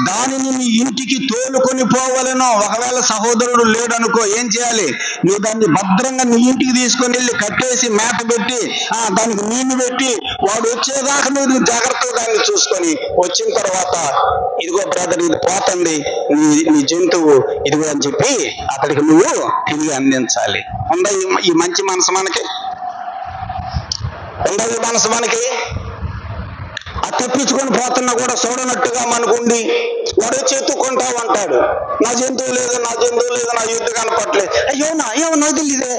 Speaker 1: దానిని నీ ఇంటికి తోలుకొని పోవలెను. ఒకవేళ సహోదరుడు లేడనుకో, ఏం చేయాలి? నువ్వు దాన్ని భద్రంగా నీ ఇంటికి తీసుకొని వెళ్ళి కట్టేసి మేత పెట్టి దానికి నీళ్లు పెట్టి వాడు వచ్చేదాకా నువ్వు జాగ్రత్తగా దాన్ని చూసుకొని వచ్చిన తర్వాత, ఇదిగో బ్రదర్ ఇది పోతుంది, నీ జంతువు ఇదిగో అని చెప్పి అతడికి నువ్వు తిరిగి అందించాలి. ఉందా ఈ మంచి మనసు మనకి? ఉందా ఈ మనసు మనకి? అది తెప్పించుకొని పోతున్నా కూడా చూడనట్టుగా మనకుండి వాడు చెత్తుకుంటా ఉంటాడు, నా జంతువు లేదు, నా జంతువు లేదు, నా యుద్ధ కనపట్లేదు. అయ్యో ఏమన్నా తెలియదే,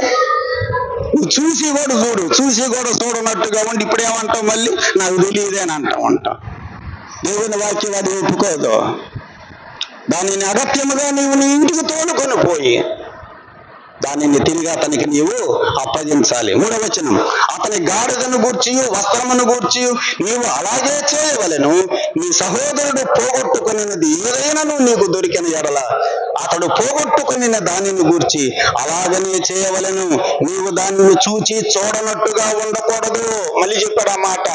Speaker 1: నువ్వు చూసి కూడా చూడు, చూసి కూడా చూడనట్టుగా ఉండి ఇప్పుడేమంటావు? మళ్ళీ నాకు తెలియదే అని అంటావు. దేవుని వాక్యం అది ఒప్పుకోదు. దానిని అగత్యముగా నీవు నీ ఇంటికి తోలుకొని పోయి దానిని తిరిగి అతనికి నీవు అప్పగించాలి. 3వ వచనం, అతని గాడిదను గూర్చి వస్త్రమును గూర్చి నీవు అలాగే చేయవలెను. నీ సహోదరుడు పోగొట్టుకున్నది ఏదైనా నీకు దొరికిన ఎడల అతడు పోగొట్టుకుని దానిని గూర్చి అలాగనే చేయవలెను. నీవు దానిని చూచి చూడనట్టుగా ఉండకూడదు. మళ్ళీ చెప్పాడు ఆ మాట,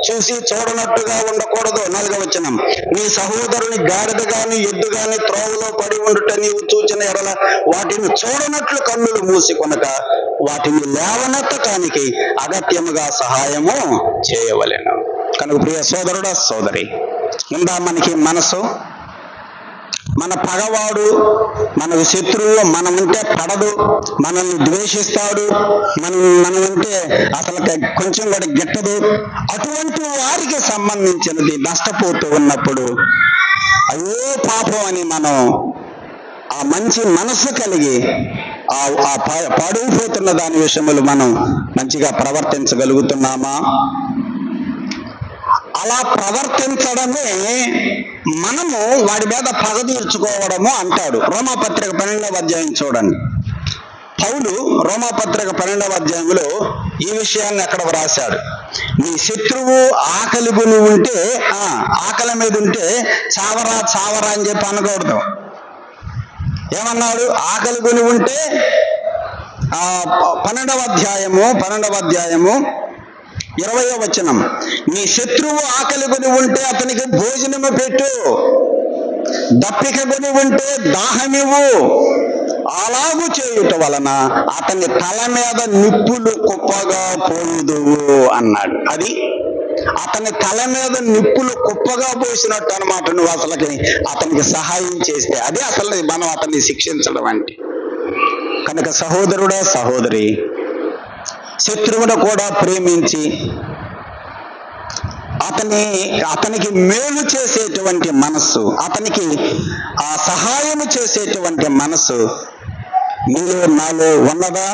Speaker 1: చూసి చూడనట్టుగా ఉండకూడదు. 4వ వచనం, నీ సహోదరుని గాడిద గాని ఎద్దు గాని త్రోవలో పడి ఉండుట నీవు చూచిన ఎడల వాటిని చూడనట్లు కన్నులు మూసి కొనక వాటిని లేవనెత్తటానికి అగత్యముగా సహాయము చేయవలెను. కనుక ప్రియ సోదరుడా సోదరి, ఉందా మనకి మనసు? మన పగవాడు, మనకు శత్రువు, మనం ఉంటే పడదు, మనల్ని ద్వేషిస్తాడు, మనం ఉంటే అసలు కొంచెం కూడా గిట్టదు, అటువంటి వారికి సంబంధించినది నష్టపోతూ ఉన్నప్పుడు అయ్యో పాపం అని మనం ఆ మంచి మనసు కలిగి ఆ పాడైపోతున్న దాని విషయంలో మనం మంచిగా ప్రవర్తించగలుగుతున్నామా? అలా ప్రవర్తించడమే మనము వాడి మీద పగ తీర్చుకోవడము అంటాడు. రోమాపత్రిక 12వ అధ్యాయం చూడండి. పౌలు రోమాపత్రిక 12వ అధ్యాయంలో ఈ విషయాన్ని అక్కడ వ్రాశాడు. నీ శత్రువు ఆకలి కొని ఉంటే, ఆకలి మీద ఉంటే చావరా చావరా అని చెప్పి అనకూడదు. ఏమన్నాడు? ఆకలి కొని ఉంటే 12వ అధ్యాయము 20వ వచనం, నీ శత్రువు ఆకలి కొని ఉంటే అతనికి భోజనము పెట్టు, దప్పిక కొని ఉంటే దాహమివ్వు. అలాగూ చేయుట వలన అతని తల మీద నిప్పులు కుప్పగా పోయుదువు అన్నాడు. అది అతని తల మీద నిప్పులు కుప్పగా పోసినట్టు అనమాట. నువ్వు అసలుకి అతనికి సహాయం చేస్తే అదే అసలు మనం అతన్ని శిక్షించడం అంటే. కనుక సహోదరుడా సహోదరి, శత్రువును కూడా ప్రేమించి అతనికి మేలు చేసేటువంటి మనస్సు, అతనికి ఆ సహాయం చేసేటువంటి మనస్సు నీలో నాలో ఉన్నదా?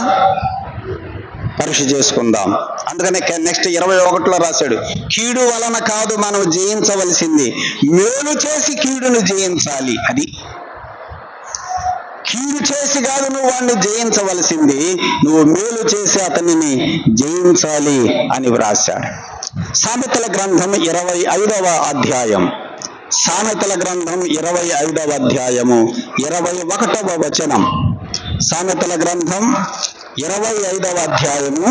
Speaker 1: పరీక్ష చేసుకుందాం. అందుకనే నెక్స్ట్ 21లో రాశాడు, కీడు వలన కాదు మనం జయించవలసింది, మేలు చేసి కీడును జయించాలి. అది కీడు చేసి కాదు నువ్వు వాడిని జయించవలసింది, నువ్వు మేలు చేసి అతనిని జయించాలి అని వ్రాశాడు. సామెతల గ్రంథం 25వ అధ్యాయం, సామెతల గ్రంథం 25వ అధ్యాయము 21వ వచనం. సామెతల గ్రంథం 25వ అధ్యాయము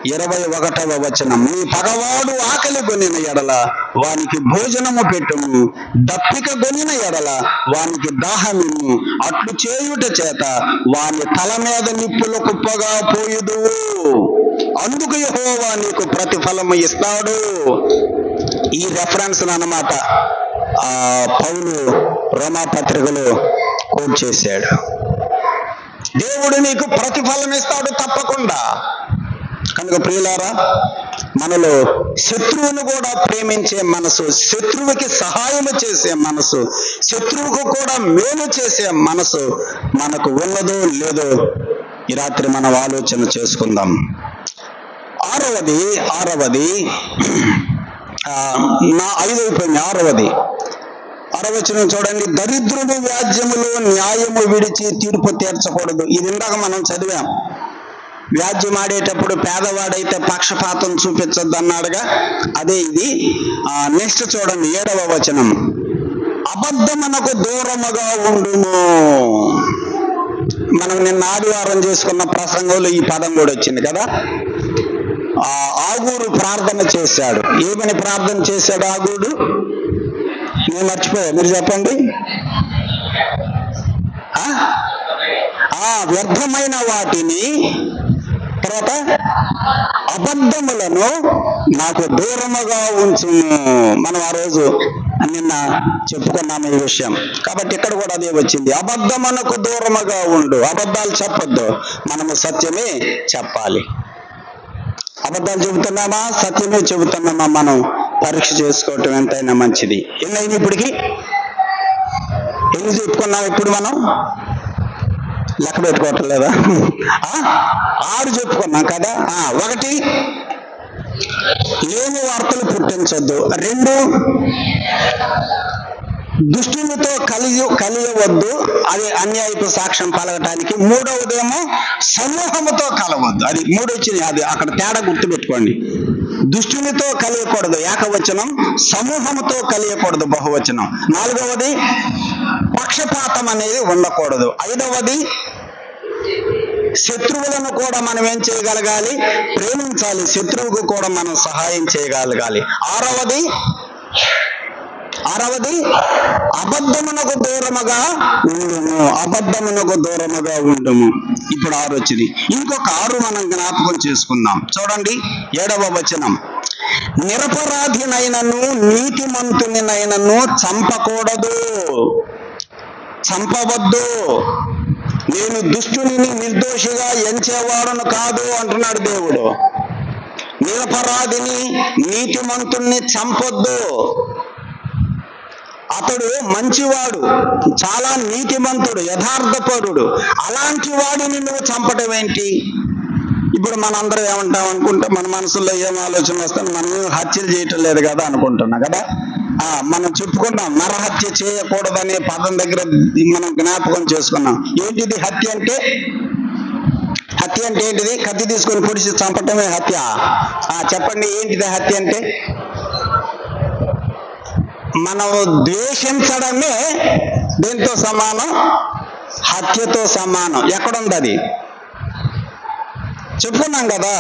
Speaker 1: 21వ వచనం, నీ పగవాడు ఆకలి కొనిన ఎడల వానికి భోజనము పెట్టుము, దప్పిక కొనిన ఎడల వానికి దాహమిమ్ము, అట్లు చేయుట చేత వాని తల మీద నిప్పులు కుప్పగా పోయుదువు, అందుకు యెహోవా నీకు ప్రతిఫలము ఇస్తాడు. ఈ రెఫరెన్స్ అన్నమాట పౌలు రోమాపత్రికలో కోట్ చేశాడు. దేవుడు నీకు ప్రతిఫలం ఇస్తాడు తప్పకుండా. కనుక ప్రియులారా, మనలో శత్రువును కూడా ప్రేమించే మనసు, శత్రువుకి సహాయం చేసే మనసు, శత్రువుకు కూడా మేలు చేసే మనసు మనకు ఉన్నదో లేదో ఈ రాత్రి మనం ఆలోచన చేసుకుందాం. ఆరవది 6వ వచనం చూడండి. దరిద్రుడు వ్యాజ్యములో న్యాయము విడిచి తీర్పు తీర్చకూడదు. ఇది ఇందాక మనం చదివాం. వ్యాజ్యం ఆడేటప్పుడు పేదవాడైతే పక్షపాతం చూపించద్దు అన్నాడుగా, అదే ఇది. నెక్స్ట్ చూడండి 7వ వచనం, అబద్ధమునకు దూరముగా ఉండుము. మనం నిన్న ఆదివారం చేసుకున్న ప్రసంగంలో ఈ పదం కూడా వచ్చింది కదా. ఆగూరు ప్రార్థన చేశాడు. ఏమని ప్రార్థన చేశాడు ఆగూరు? నేను మర్చిపోయా, మీరు చెప్పండి. వ్యర్థమైన వాటిని, తర్వాత అబద్ధములను నాకు దూరముగా ఉంచును. మనం ఆ రోజు నిన్న చెప్పుకున్నాము ఈ విషయం. కాబట్టి ఇక్కడ కూడా అదే వచ్చింది, అబద్ధమునకు దూరముగా ఉండు. అబద్ధాలు చెప్పొద్దు, మనము సత్యమే చెప్పాలి. అబద్ధాలు చెబుతున్నామా, సత్యమే చెబుతున్నామా, మనం పరీక్ష చేసుకోవటం ఎంతైనా మంచిది. ఎన్నైంది ఇప్పటికి? ఎన్ని చెప్పుకున్నాం ఇప్పుడు మనం? లెక్క పెట్టుకోవటం లేదా? 6 చెప్పుకున్నాం కదా. 1, లేని వార్తలు పుట్టించొద్దు. 2, దుష్టునితో కలియవద్దు, అది అన్యాయపు సాక్ష్యం పలకటానికి. 3వదేమో సమూహముతో కలవద్దు. అది 3 వచ్చింది, అది అక్కడ తేడా గుర్తుపెట్టుకోండి. దుష్టునితో కలియకూడదు ఏకవచనం, సమూహముతో కలియకూడదు బహువచనం. 4వది పక్షపాతం అనేది ఉండకూడదు. 5వది శత్రువులను కూడా మనం ఏం చేయగలగాలి? ప్రేమించాలి. శత్రువుకు కూడా మనం సహాయం చేయగలగాలి. 6వది అబద్ధమునకు దూరముగా ఉండుము. అబద్ధమునకు దూరముగా ఉండుము. ఇప్పుడు 6 వచ్చింది. ఇంకొక 6 మనం జ్ఞాపకం చేసుకుందాం. చూడండి 7వ వచనం, నిరపరాధినైనను నీతిమంతునినైనను చంపకూడదు, చంపవద్దు. నేను దుష్టుని నిర్దోషిగా ఎంచేవాడును కాదు అంటున్నాడు దేవుడు. నిరపరాధిని నీతిమంతుణ్ణి చంపొద్దు. అతడు మంచివాడు, చాలా నీతిమంతుడు, యథార్థపరుడు. అలాంటి వాడిని నువ్వు చంపటం ఏంటి? ఇప్పుడు మనందరం ఏమంటాం అనుకుంటే, మన మనసులో ఏం ఆలోచన వస్తాను, మనం హత్యలు చేయటం లేదు కదా అనుకుంటున్నా కదా. మనం చెప్పుకున్నాం, నరహత్య చేయకూడదనే పదం దగ్గర మనం జ్ఞాపకం చేసుకున్నాం. ఏంటిది హత్య అంటే? హత్య అంటే ఏంటిది? కత్తి తీసుకొని పొడిచి చంపటమే హత్య. చెప్పండి, ఏంటిది హత్య అంటే? మనం ద్వేషించడమే దేంతో సమానం? హత్యతో సమానం. ఎక్కడుంది అది? చెప్పుకున్నాం కదా.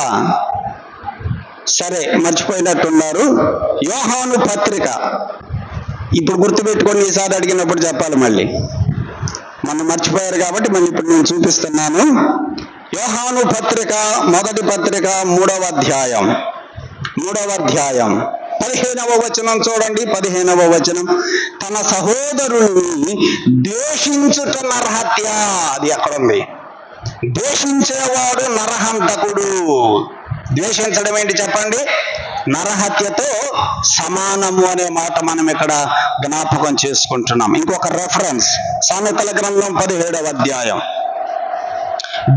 Speaker 1: సరే, మర్చిపోయినట్టున్నారు. యోహాను పత్రిక, ఇప్పుడు గుర్తుపెట్టుకొని ఈసారి అడిగినప్పుడు చెప్పాలి. మళ్ళీ మనం మర్చిపోయారు కాబట్టి మళ్ళీ ఇప్పుడు నేను చూపిస్తున్నాను. యోహాను పత్రిక, మొదటి పత్రిక, 3వ అధ్యాయం 15వ వచనం చూడండి. 15వ వచనం, తన సహోదరుని ద్వేషించుట నరహత్య. అది ఎక్కడుంది? ద్వేషించేవాడు నరహంతకుడు. ద్వేషించడం ఏంటి చెప్పండి? నరహత్యతో సమానము అనే మాట మనం ఇక్కడ జ్ఞాపకం చేసుకుంటున్నాం. ఇంకొక రెఫరెన్స్, సామెతల గ్రంథం 17వ అధ్యాయం.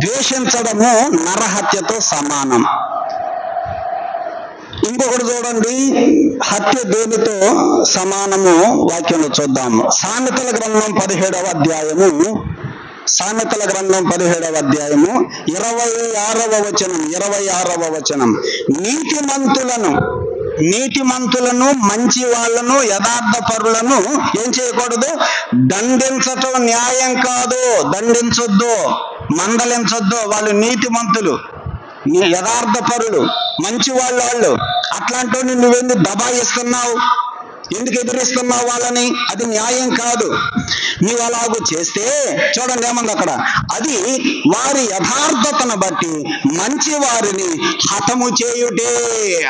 Speaker 1: ద్వేషించడము నరహత్యతో సమానం. ఇంకొకటి చూడండి, హత్య దేనితో సమానము వాక్యంలో చూద్దాము. సామెతల గ్రంథం 17వ అధ్యాయము 26వ వచనం, నీతిమంతులను మంచి వాళ్ళను యథార్థపరులను ఏం చేయకూడదు? దండించటం న్యాయం కాదు. దండించొద్దు, మందలించొద్దు. వాళ్ళు నీతిమంతులు, యథార్థపరులు, మంచి వాళ్ళు. అట్లాంటి నువ్వెందుకు దబాయిస్తున్నావు? ఎందుకు ఎదిరిస్తున్నావు వాళ్ళని? అది న్యాయం కాదు. నీవు అలాగూ చేస్తే చూడండి ఏమంది అక్కడ, అది వారి యథార్థతను బట్టి మంచి వారిని హతము చేయుటే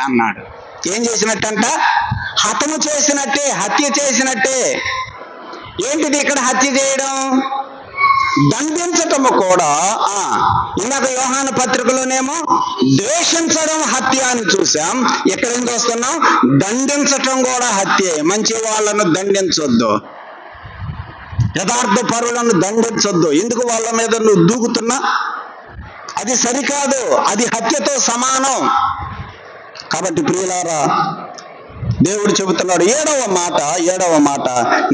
Speaker 1: అన్నాడు. ఏం చేసినట్టంట? హతము చేసినట్టే, హత్య చేసినట్టే. ఏంటిది ఇక్కడ హత్య చేయడం? దండించటము కూడా. ఇందాక యోహాను పత్రికలోనేమో ద్వేషించడం హత్య అని చూసాం. ఇక్కడ ఏం చూస్తున్నాం? దండించటం కూడా హత్యే. మంచి వాళ్ళను దండించొద్దు, యథార్థ పరులను దండించొద్దు. ఎందుకు వాళ్ళ మీద నువ్వు దూకుతున్నా? అది సరికాదు, అది హత్యతో సమానం. కాబట్టి ప్రియులారా, దేవుడు చెబుతున్నాడు 7వ మాట,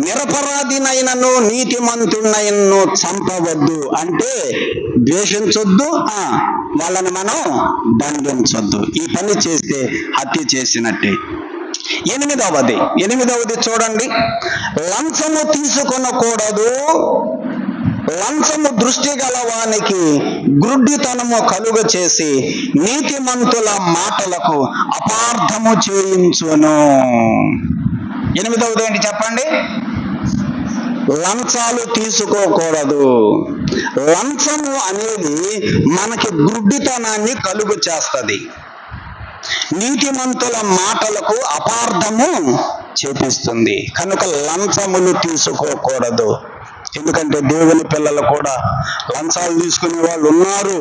Speaker 1: నిరపరాధినైనను నీతిమంతునైనను చంపవద్దు. అంటే ద్వేషించొద్దు, వాళ్ళని మనం దండించొద్దు. ఈ పని చేస్తే హత్య చేసినట్టే. 8వది చూడండి, లంచము తీసుకొనకూడదు, లంచము దృష్టి గలవానికి గ్రుడ్డితనము కలుగ చేసి నీతిమంతుల మాటలకు అపార్థము చేయించును. 8వది ఏంటి చెప్పండి? లంచాలు తీసుకోకూడదు. లంచము అనేది మనకి గ్రుడ్డితనాన్ని కలుగు చేస్తుంది, నీతిమంతుల మాటలకు అపార్థము చేపిస్తుంది. కనుక లంచములు తీసుకోకూడదు. ఎందుకంటే దేవుని పిల్లలు కూడా లంచాలు తీసుకునే వాళ్ళు ఉన్నారు.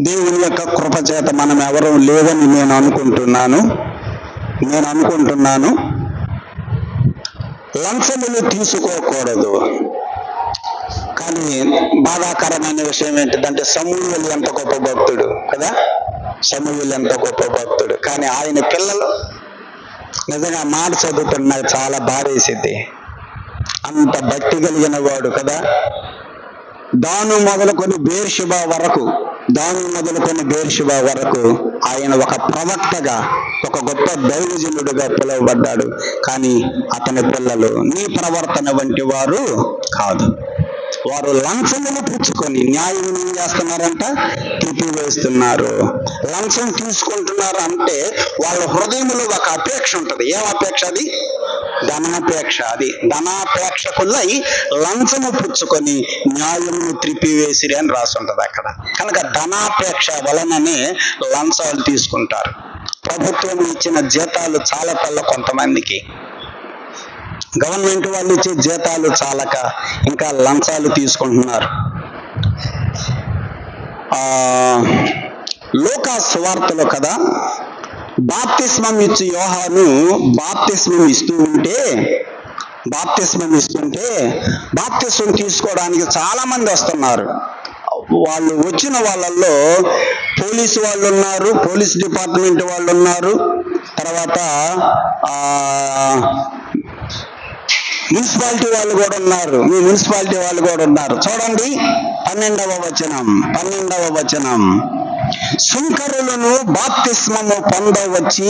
Speaker 1: దేవుని యొక్క కృప చేత మనం ఎవరూ లేదని నేను అనుకుంటున్నాను. లంచములు తీసుకోకూడదు. కానీ బాధాకరమైన విషయం ఏంటిదంటే సమూయేలు ఎంత గొప్ప భక్తుడు కదా, సమూయేలు ఎంత గొప్ప భక్తుడు. కానీ ఆయన పిల్లలు నిజంగా మాట చదువుతున్న నాకు చాలా బాధేసింది. అంత భక్తి కలిగిన వాడు కదా. దాను మొదలుకొని బేర్షెబా వరకు ఆయన ఒక ప్రవక్తగా, ఒక గొప్ప దైవజనుడుగా పిలువబడ్డాడు. కానీ అతని పిల్లలు నీ ప్రవర్తన వంటి వారు కాదు. వారు లంచములు పుచ్చుకొని న్యాయం ఏం చేస్తున్నారంట? తిప్పివేస్తున్నారు. లంచం తీసుకుంటున్నారు అంటే వాళ్ళ హృదయంలో ఒక అపేక్ష ఉంటుంది. ఏం అపేక్ష అది? ధనాపేక్ష. అది ధనాపేక్షకులై లంచము పుచ్చుకొని న్యాయమును త్రిప్పివేసిరి అని రాసి ఉంటుంది అక్కడ. కనుక ధనాపేక్ష వలననే లంచాలు తీసుకుంటారు. ప్రభుత్వం ఇచ్చిన జీతాలు చాలా కొంతమందికి, గవర్నమెంట్ వాళ్ళు ఇచ్చే జీతాలు చాలక ఇంకా లంచాలు తీసుకుంటున్నారు. లూకా సువార్తలో కదా, బాప్తిస్మం ఇచ్చి యోహాను బాప్తిస్మం ఇస్తుంటే బాప్తిస్మం తీసుకోవడానికి చాలా మంది వస్తున్నారు. వాళ్ళు వచ్చిన వాళ్ళల్లో పోలీసు వాళ్ళు ఉన్నారు, పోలీస్ డిపార్ట్మెంట్ వాళ్ళు ఉన్నారు, తర్వాత మున్సిపాలిటీ వాళ్ళు కూడా ఉన్నారు. మీ మున్సిపాలిటీ వాళ్ళు కూడా ఉన్నారు. చూడండి 12వ వచనం. సుంకరులను బాప్తిస్మము పొందవచ్చి.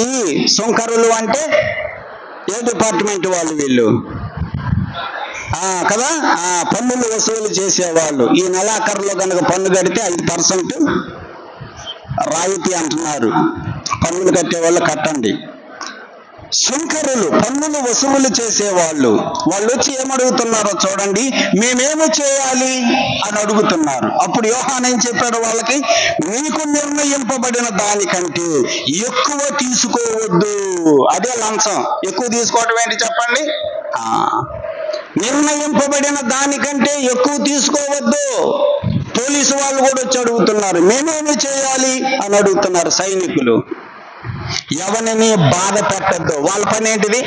Speaker 1: సుంకరులు అంటే ఏ డిపార్ట్మెంట్ వాళ్ళు? వీళ్ళు కదా, పన్నులు వసూలు చేసేవాళ్ళు. ఈ నెలాఖరులో కనుక పన్ను కడితే 5% రాయితీ అంటున్నారు. పన్నులు కట్టేవాళ్ళు కట్టండి. సుంకరులు, పన్నులు వసూలు చేసేవాళ్ళు, వాళ్ళు వచ్చి ఏమడుగుతున్నారో చూడండి, మేమేమి చేయాలి అని అడుగుతున్నారు. అప్పుడు యోహాను ఏం చెప్పాడు వాళ్ళకి? మీకు నిర్ణయింపబడిన దానికంటే ఎక్కువ తీసుకోవద్దు. అదే లంచం. ఎక్కువ తీసుకోవడం ఏంటి చెప్పండి? నిర్ణయింపబడిన దానికంటే ఎక్కువ తీసుకోవద్దు. పోలీసు వాళ్ళు కూడా వచ్చి అడుగుతున్నారు, మేమేమి చేయాలి అని అడుగుతున్నారు. సైనికులు ఎవరిని బాధ పెట్టద్దు. వాళ్ళ పని ఏంటిది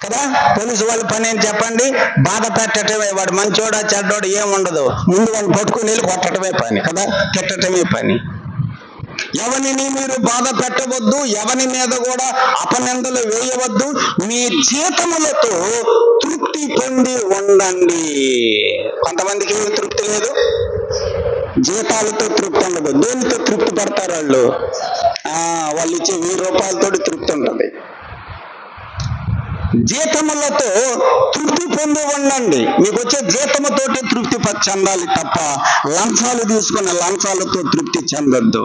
Speaker 1: కదా? పోలీసు వాళ్ళ పని ఏంటి చెప్పండి? బాధ పెట్టటమే. వాడు మంచోడా చెడ్డోడా ఏముండదు, ముందు వాళ్ళు పట్టుకుని వెళ్ళి కొట్టడమే పని కదా, తిట్టడమే పని. ఎవరిని మీరు బాధ పెట్టవద్దు, ఎవరి మీద కూడా అపనిందలు వేయవద్దు. మీ జీతములతో తృప్తి పొంది ఉండండి. కొంతమందికి తృప్తి లేదు, జీతాలతో తృప్తి ఉండదు. దేనితో తృప్తి పడతారు వాళ్ళు? వాళ్ళు ఇచ్చే 1000 రూపాయలతో తృప్తి ఉంటుంది. జీతములతో తృప్తి పొంది ఉండండి. మీకు వచ్చే జీతముతోటి తృప్తి చెందాలి తప్ప లంచాలు తీసుకున్న లంచాలతో తృప్తి చెందొద్దు.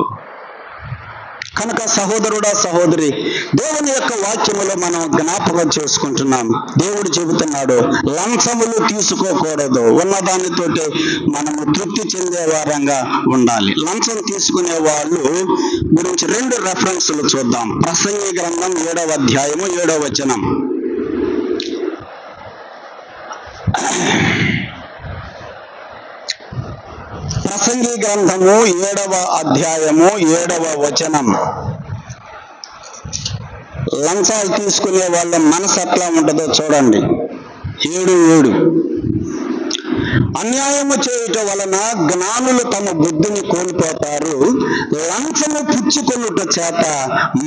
Speaker 1: కనుక సహోదరుడా, సహోదరి, దేవుని యొక్క వాక్యములో మనం జ్ఞాపకం చేసుకుంటున్నాం. దేవుడు చెబుతున్నాడు లంచములు తీసుకోకూడదు. ఉన్నదానితోటి మనము తృప్తి చెందే వారంగా ఉండాలి. లంచం తీసుకునే వాళ్ళు గురించి 2 రెఫరెన్సులు చూద్దాం. ప్రసంగి గ్రంథం 7వ అధ్యాయము 7వ వచనం. ప్రసంగి గ్రంథము 7వ అధ్యాయము 7వ వచనం. లంచాలు తీసుకునే వాళ్ళ మనసు ఎట్లా ఉంటుందో చూడండి. 7:7. అన్యాయము చేయుట వలన జ్ఞానులు తమ బుద్ధిని కోల్పోతారు, లంచము పుచ్చుకొనుట చేత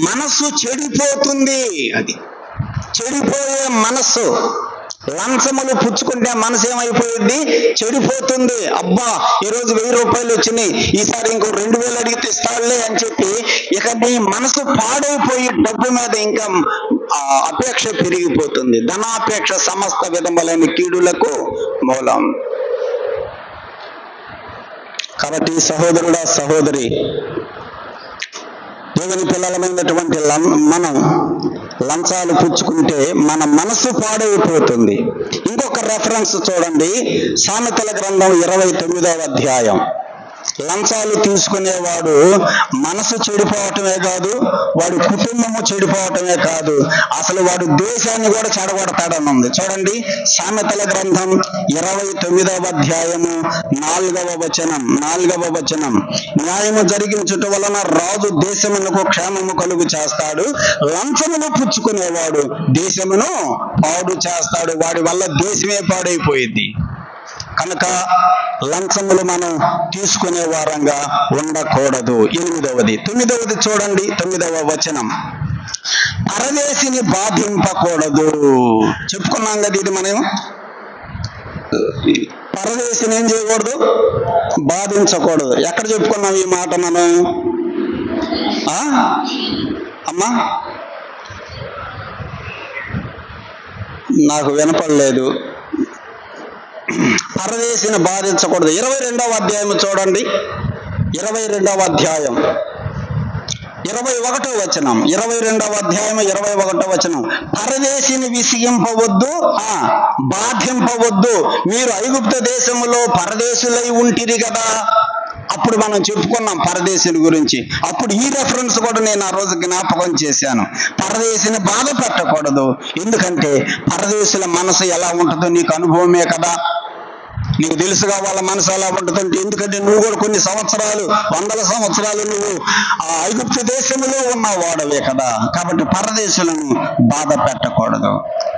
Speaker 1: మనస్సు చెడిపోతుంది. అది చెడిపోయే మనస్సు. లంచములు పుచ్చుకుంటే మనసు ఏమైపోయింది? చెడిపోతుంది. అబ్బా, ఈరోజు 1000 రూపాయలు వచ్చినాయి, ఈసారి ఇంకో 2000 అడిగితే ఇస్తాడులే అని చెప్పి ఇక నీ మనసు పాడైపోయి డబ్బు మీద ఇంకా ఆ అపేక్ష పెరిగిపోతుంది. ధనాపేక్ష సమస్త విధములైన కీడులకు మూలం. కాబట్టి సహోదరుడా, సహోదరి, దేవుని పిల్లలమైనటువంటి మనం లంచాలు పుచ్చుకుంటే మన మనసు పాడైపోతుంది. ఇంకొక రెఫరెన్స్ చూడండి, సామెతల గ్రంథం 29వ అధ్యాయం. లంచాలు తీసుకునేవాడు మనసు చెడిపోవటమే కాదు, వాడి కుటుంబము చెడిపోవటమే కాదు, అసలు వాడు దేశాన్ని కూడా చెడగొడతాడని ఉంది. చూడండి, సామెతల గ్రంథం 29వ అధ్యాయము 4వ వచనం. న్యాయము జరిగించుట వలన రాజు దేశమునకు క్షేమము కలుగు చేస్తాడు, లంచమును పుచ్చుకునేవాడు దేశమును పాడు చేస్తాడు. వాడి వల్ల దేశమే పాడైపోయింది. కనుక లంచములు మనం తీసుకునే వారంగా ఉండకూడదు. 9వది చూడండి, 9వ వచనం. పరదేశిని బాధింపకూడదు. చెప్పుకున్నాం కదా ఇది మనం. పరదేశిని ఏం చేయకూడదు? బాధించకూడదు. ఎక్కడ చెప్పుకున్నాం ఈ మాట మనం? అమ్మా, నాకు వినపడలేదు. పరదేశిని బాధించకూడదు. 22వ అధ్యాయం చూడండి, 22వ అధ్యాయం 21వ వచనం. 22వ అధ్యాయం 21వ వచనం. పరదేశిని విసిగింపవద్దు, బాధింపవద్దు. మీరు ఐగుప్తు దేశములో పరదేశులై ఉంటిరి కదా. అప్పుడు మనం చెప్పుకున్నాం పరదేశుల గురించి. అప్పుడు ఈ రెఫరెన్స్ కూడా నేను ఆ రోజు జ్ఞాపకం చేశాను. పరదేశిని బాధ పెట్టకూడదు. ఎందుకంటే పరదేశుల మనసు ఎలా ఉంటుందో నీకు అనుభవమే కదా. నీకు తెలుసుగా వాళ్ళ మనసు ఎలా ఉంటుందంటే, ఎందుకంటే నువ్వు కూడా కొన్ని సంవత్సరాలు, 100 సంవత్సరాలు నువ్వు ఆ ఐగుప్తు దేశంలో ఉన్న వాడవే కదా. కాబట్టి పరదేశులను బాధ పెట్టకూడదు.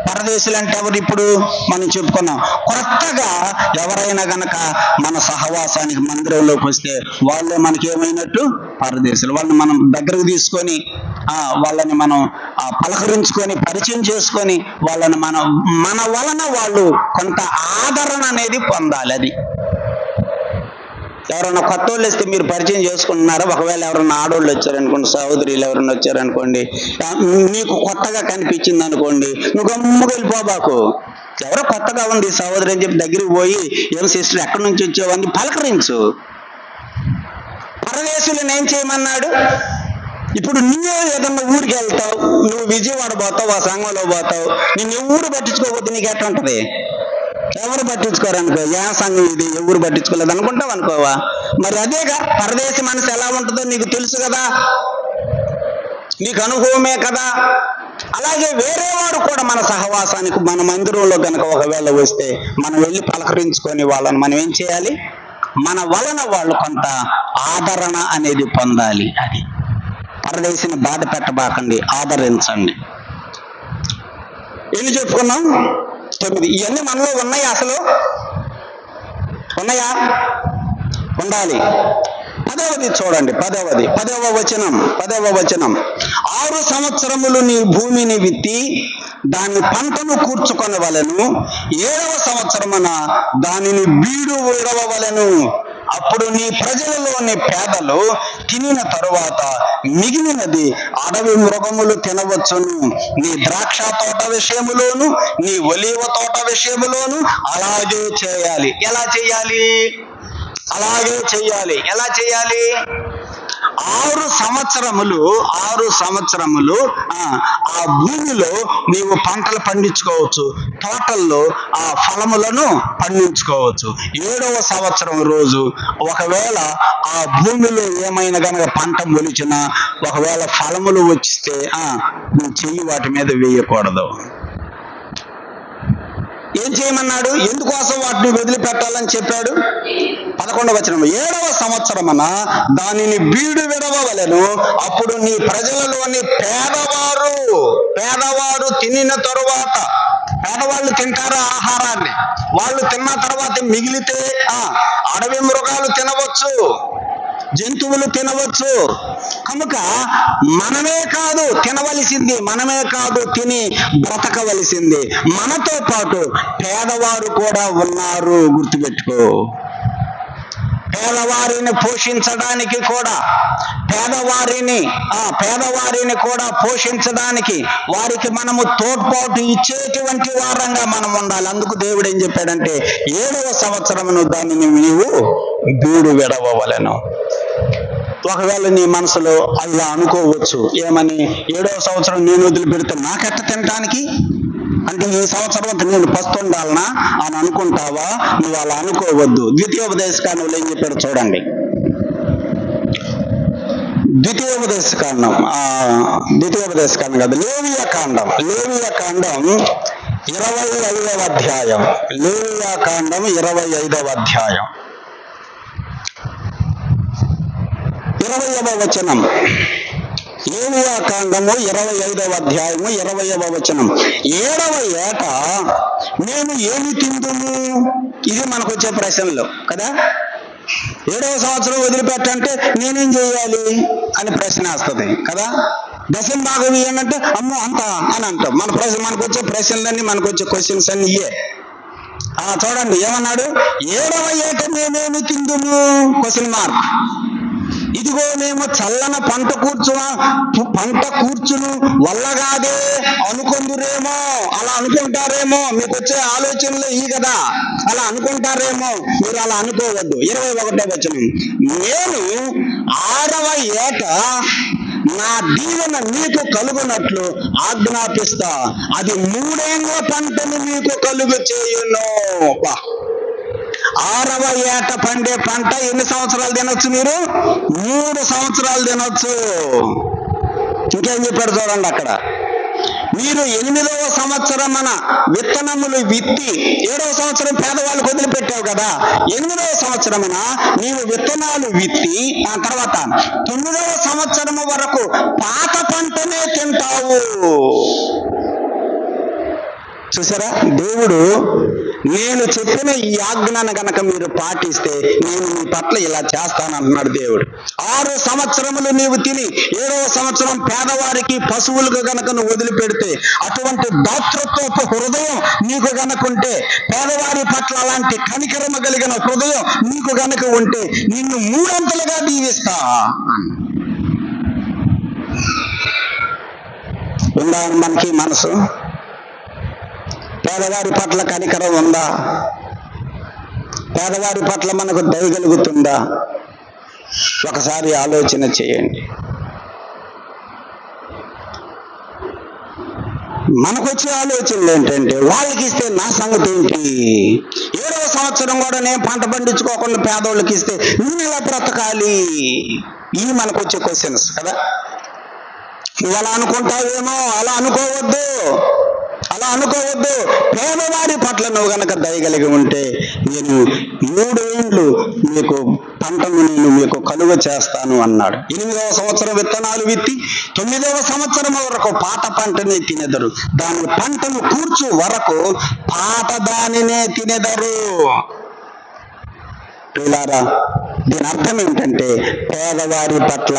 Speaker 1: పరదేశులు అంటే ఎవరు? ఇప్పుడు మనం చెప్పుకున్నాం, కొత్తగా ఎవరైనా గనక మన సహవాసానికి మందిరంలోకి వస్తే వాళ్ళే మనకి ఏమైనట్టు? పరదేశులు. వాళ్ళని మనం దగ్గరకు తీసుకొని వాళ్ళని మనం పలకరించుకొని పరిచయం చేసుకొని వాళ్ళని మన వలన వాళ్ళు కొంత ఆదరణ అనేది పొందాలి. అది ఎవరైనా కొత్త వాళ్ళు వస్తే మీరు పరిచయం చేసుకుంటున్నారా? ఒకవేళ ఎవరైనా ఆడోళ్ళు వచ్చారనుకోండి, సహోదరులు ఎవరైనా వచ్చారనుకోండి, నీకు కొత్తగా కనిపించింది అనుకోండి, నువ్వు గమ్ముగా వెళ్ళిపోబాకు. ఎవరో కొత్తగా ఉంది సహోదరి అని చెప్పి దగ్గరికి పోయి, ఏం సిస్టర్ ఎక్కడి నుంచి వచ్చావని పలకరించు. పరదేశులను ఏం చేయమన్నాడు? ఇప్పుడు నువ్వే ఏదన్నా ఊరికి వెళ్తావు, నువ్వు విజయవాడ పోతావు, ఆ సంఘంలో పోతావు, నేను ఎవరు పట్టించుకోకపోతే నీకు ఎట్లా ఉంటుంది? ఎవరు పట్టించుకోరు అనుకో, ఏ సంఘం ఇది, ఎవరు పట్టించుకోలేదు అనుకుంటావు అనుకోవా? మరి అదేగా పరదేశి మనసు ఎలా ఉంటుందో నీకు తెలుసు కదా, నీకు అనుభవమే కదా. అలాగే వేరేవాడు కూడా మన సహవాసానికి, మన మందిరంలో కనుక ఒకవేళ వస్తే మనం వెళ్ళి పలకరించుకొని వాళ్ళని మనం ఏం చేయాలి? మన వలన వాళ్ళు కొంత ఆదరణ అనేది పొందాలి. అది పరదేశిని బాధ పెట్టబాకండి, ఆదరించండి. ఎన్ని చెప్పుకున్నాం? 9. ఇవన్నీ మనలో ఉన్నాయా? అసలు ఉన్నాయా? ఉండాలి. 10వది చూడండి, 10వ వచనం. 6 సంవత్సరములు నీ భూమిని విత్తి దాని పంటను కూర్చుకొనవలెను, 7వ సంవత్సరమున దానిని బీడు విడవవలెను. అప్పుడు నీ ప్రజలలోని పేదలు తినిన తరువాత మిగిలినది అడవి మృగములు తినవచ్చును. నీ ద్రాక్ష తోట విషయములోను, నీ ఒలీవ తోట విషయములోను అలాగే చేయాలి. ఎలా చేయాలి? అలాగే చేయాలి. ఎలా చేయాలి? 6 సంవత్సరములు ఆ భూమిలో నీవు పంటలు పండించుకోవచ్చు, తోటల్లో ఆ ఫలములను పండించుకోవచ్చు. 7వ సంవత్సరం రోజు ఒకవేళ ఆ భూమిలో ఏమైనా కనుక పంట మొలిచినా, ఒకవేళ ఫలములు వచ్చిస్తే నువ్వు చెయ్యి వాటి మీద వేయకూడదు. ఏం చేయమన్నాడు? ఎందుకోసం వాటిని వదిలిపెట్టాలని చెప్పాడు? 11వ వచనం. 7వ సంవత్సరమున దానిని బీడు విడవవలెను, అప్పుడు నీ ప్రజలలోని పేదవారు తినిన తరువాత, పేదవాళ్ళు తింటారు ఆహారాన్ని, వాళ్ళు తిన్న తర్వాత మిగిలితే అడవి మృగాలు తినవచ్చు, జంతువులు తినవచ్చు. కనుక మనమే కాదు తినవలసింది, మనమే కాదు తిని బ్రతకవలసింది, మనతో పాటు పేదవారు కూడా ఉన్నారు. గుర్తుపెట్టుకో. పేదవారిని పోషించడానికి కూడా పేదవారిని కూడా పోషించడానికి వారికి మనము తోడ్పాటు ఇచ్చేటువంటి వారంగా మనం ఉండాలి. అందుకు దేవుడు ఏం చెప్పాడంటే 7వ సంవత్సరమును దానిని నీవు బీడు విడవవలెను. ఒకవేళ నీ మనసులో ఇలా అనుకోవచ్చు, ఏమని, 7వ సంవత్సరం నేను వదిలిపెడితే నాకెట్ట తినటానికి, అంటే ఈ సంవత్సరం అంతా నేను పస్తుండాలనా అని అనుకుంటావా? నువ్వు అలా అనుకోవద్దు. ద్వితీయోపదేశకాండంలో ఏం చెప్పాడు చూడండి. ద్వితీయోపదేశకాండం కాదు, లేవియాకాండం 25వ అధ్యాయం. లేవియాకాండం 25వ అధ్యాయం 20వ వచనం. లేవియాకాండము 25వ అధ్యాయము 20వ వచనం. 7వ ఏట మేము ఏమి తిందుము? ఇది మనకు వచ్చే ప్రశ్నలు కదా. 7వ సంవత్సరం వదిలిపెట్టంటే నేనేం చేయాలి అని ప్రశ్న వస్తుంది కదా. దశం భాగం ఇయ్యనంటే అమ్మో అంత అని అంటాం. మనకు వచ్చే ప్రశ్నలన్నీ, మనకు వచ్చే క్వశ్చన్స్ అన్ని ఇయే. చూడండి ఏమన్నాడు, 7వ ఏట మేమేమి తిందుము? Question mark. ఇదిగో మేము చల్లన పంట కూర్చును వల్లగాదే అనుకుందురేమో. అలా అనుకుంటారేమో, మీకు వచ్చే ఆలోచనలు ఈ కదా, అలా అనుకుంటారేమో. మీరు అలా అనుకోవద్దు. 21వ వచనం. నేను 6వ ఏట నా దీవెన మీకు కలుగునట్లు ఆజ్ఞాపిస్తా, అది 3 ఏళ్ల పంటను మీకు కలుగు చేయును. 6వ ఏట పండే పంట ఎన్ని సంవత్సరాలు తినొచ్చు? మీరు 3 సంవత్సరాలు తినొచ్చు. ఇంకేం చెప్పాడు చూడండి అక్కడ. మీరు 8వ సంవత్సరం విత్తనములు విత్తి, 7వ సంవత్సరం పేదవాళ్ళకు వదిలిపెట్టావు కదా, 8వ సంవత్సరమున నీవు విత్తనాలు విత్తి ఆ తర్వాత 9వ సంవత్సరము వరకు పాత పంటనే తింటావు. చూసారా, దేవుడు నేను చెప్పిన ఈ ఆజ్ఞను గనక మీరు పాటిస్తే నేను మీ పట్ల ఇలా చేస్తానంటున్నాడు దేవుడు. 6 సంవత్సరములు నీవు తిని 7వ సంవత్సరం పేదవారికి పశువులకు గనక నువ్వు వదిలిపెడితే, అటువంటి దాతృత్వపు హృదయం నీకు గనకుంటే, పేదవారి పట్ల అలాంటి కనికరమ కలిగిన హృదయం నీకు గనక ఉంటే, నిన్ను 3 అంతలుగా దీవిస్తా. ఉందా మనకి మనసు? పేదవారి పట్ల కనికరం ఉందా? పేదవారి పట్ల మనకు దయగలుగుతుందా? ఒకసారి ఆలోచన చేయండి. మనకొచ్చే ఆలోచనలు ఏంటంటే, వాళ్ళకి ఇస్తే నా సంగతి ఏంటి? 7వ సంవత్సరం కూడా నేను పంట పండించుకోకుండా పేదోళ్ళకి ఇస్తే నేను ఎలా బ్రతకాలి? ఇవి మనకు వచ్చే క్వశ్చన్స్ కదా. నువ్వు అలా అనుకుంటావేమో, అలా అనుకోవద్దు. పేదవారి పట్ల నువ్వు గనక దయగలిగి ఉంటే, నేను 3 ఏళ్ళు మీకు పంటను నేను మీకు కలుగ చేస్తాను అన్నాడు. 8వ సంవత్సరం విత్తనాలు విత్తి 9వ సంవత్సరం వరకు పాత పంటనే తినెదరు, దాని పంటను కూర్చు వరకు పాత దానినే తినెదరు. పిల్లారా, దీని అర్థం ఏంటంటే, పేదవారి పట్ల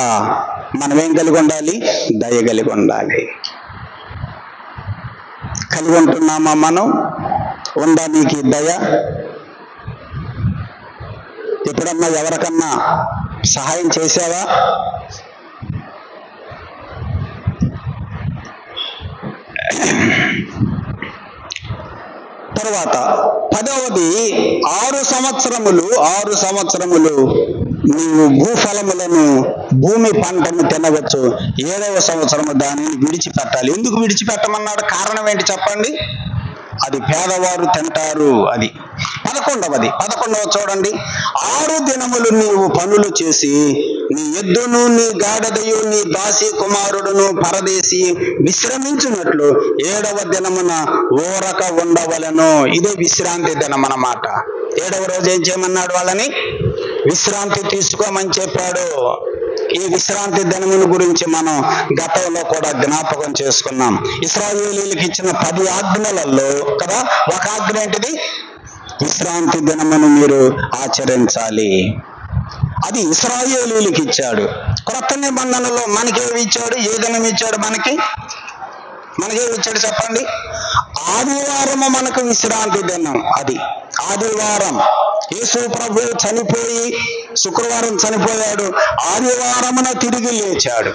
Speaker 1: మనం ఏం కలిగి ఉండాలి? దయ కలిగి ఉండాలి. కలిగి ఉంటున్నామా మనం? ఉందా నీకు దయ? ఎప్పుడన్నా ఎవరికన్నా సహాయం చేసావా? తర్వాత 10వది 6 సంవత్సరములు నీవు భూఫలములను, భూమి పంటను తినవచ్చు. 7వ సంవత్సరము దానిని విడిచిపెట్టాలి. ఎందుకు విడిచిపెట్టమన్నాడు? కారణం ఏంటి చెప్పండి? అది పేదవారు తింటారు. అది 11వ చూడండి. 6 దినములు నీవు పనులు చేసి నీ ఎద్దును, నీ గాడిదయు, నీ దాసి కుమారుడును పరదేశి విశ్రమించినట్లు 7వ దినమున ఊరక ఉండవలెను. ఇదే విశ్రాంతి దినం అన్నమాట. 7వ రోజు ఏం చేయమన్నాడు? వాళ్ళని విశ్రాంతి తీసుకోమని చెప్పాడు. ఈ విశ్రాంతి దినముల గురించి మనం గతంలో కూడా జ్ఞాపకం చేసుకున్నాం. ఇశ్రాయేలీయులకు ఇచ్చిన 10 ఆజ్ఞలలో కదా ఒక ఆజ్ఞ ఏంటిది? విశ్రాంతి దినమును మీరు ఆచరించాలి. అది ఇశ్రాయేలీయులకు ఇచ్చాడు. క్రొత్త నిబంధనలో మనకేమి ఇచ్చాడు? ఏ దినం ఇచ్చాడు? మనకేమి ఇచ్చాడు చెప్పండి? ఆదివారము మనకు విశ్రాంతి దినం. అది ఆదివారం యేసు ప్రభు చనిపోయి శుక్రవారం చనిపోయాడు, ఆదివారమున తిరిగి లేచాడు,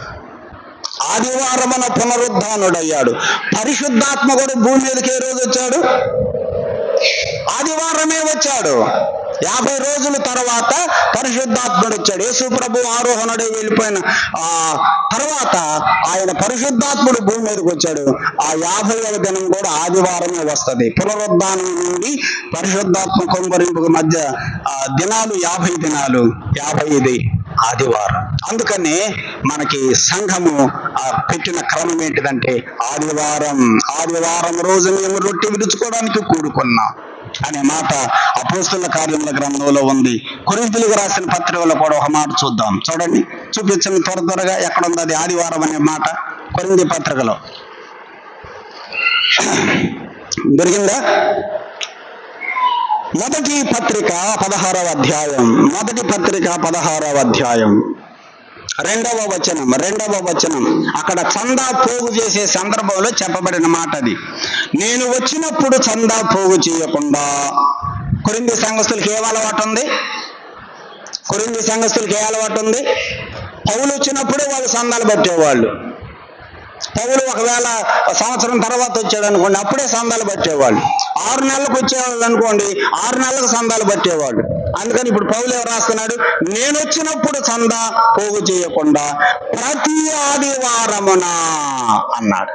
Speaker 1: ఆదివారమున పునరుద్ధానుడయ్యాడు. పరిశుద్ధాత్మ కూడా భూమి మీదకి ఏ రోజు వచ్చాడు? ఆదివారమే వచ్చాడు. 50 రోజుల తర్వాత పరిశుద్ధాత్ముడు వచ్చాడు. యేసు ప్రభు ఆరోహణుడే వెళ్ళిపోయిన తర్వాత ఆయన పరిశుద్ధాత్ముడు భూమి మీదకి వచ్చాడు. ఆ 50వ దినం కూడా ఆదివారమే వస్తుంది. పునరుద్ధానం నుండి పరిశుద్ధాత్మ కొంపరింపుకు మధ్య దినాలు 50 దినాలు, 50 ఆదివారం. అందుకనే మనకి సంఘము పెట్టిన క్రమం ఏంటిదంటే ఆదివారం రోజు మేము రొట్టె విరుచుకోవడానికి కూడుకున్నాం అనే మాట అపోస్తలుల కార్యముల గ్రంథంలో ఉంది. కొరింథీయులకు రాసిన పత్రికలో కూడా ఒక మాట చూద్దాం. చూడండి, చూపించండి త్వరగా ఎక్కడ ఉంది అది ఆదివారం అనే మాట. కొరింథీ పత్రికలో దొరికిందా? మొదటి పత్రిక 16వ అధ్యాయం, 2వ వచనం. అక్కడ చందా పోగు చేసే సందర్భంలో చెప్పబడిన మాట అది. నేను వచ్చినప్పుడు చందా పోగు చేయకుండా. కొరింథీ సంఘస్థులకి ఏ అలవాటు ఉంది? పౌలు వచ్చినప్పుడు వాళ్ళు సందాలు పెట్టేవాళ్ళు. పౌలు ఒకవేళ సంవత్సరం తర్వాత వచ్చాడు అనుకోండి, అప్పుడే సందాలు పట్టేవాళ్ళు. 6 నెలలకు వచ్చేవాళ్ళు అనుకోండి, 6 నెలలకు సందాలు పట్టేవాళ్ళు. అందుకని ఇప్పుడు పౌలు ఎవరు రాస్తున్నాడు? నేను వచ్చినప్పుడు చందా పోగు చేయకుండా ప్రతి ఆదివారమున అన్నాడు.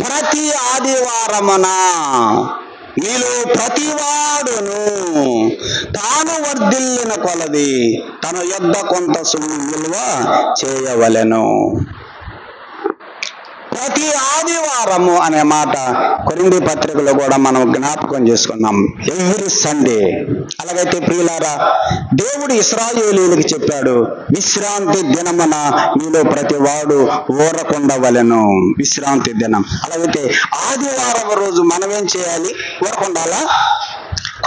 Speaker 1: ప్రతి ఆదివారమున మీలో ప్రతివాడును తాను వర్ధిల్లిన కొలది తన యొద్ద కొంత సొమ్ము విలువ చేయవలెను. ప్రతి ఆదివారము అనే మాట కొరింథీ పత్రికలో కూడా మనం జ్ఞాపకం చేసుకున్నాం. Every Sunday. అలాగైతే ప్రియులారా, దేవుడు ఇశ్రాయేలీయులకు చెప్పాడు, విశ్రాంతి దినమున మీలో ప్రతి వాడు ఊరకుండవలెను. విశ్రాంతి దినం. అలాగైతే ఆదివారం రోజు మనం ఏం చేయాలి? ఊరకుండాలా?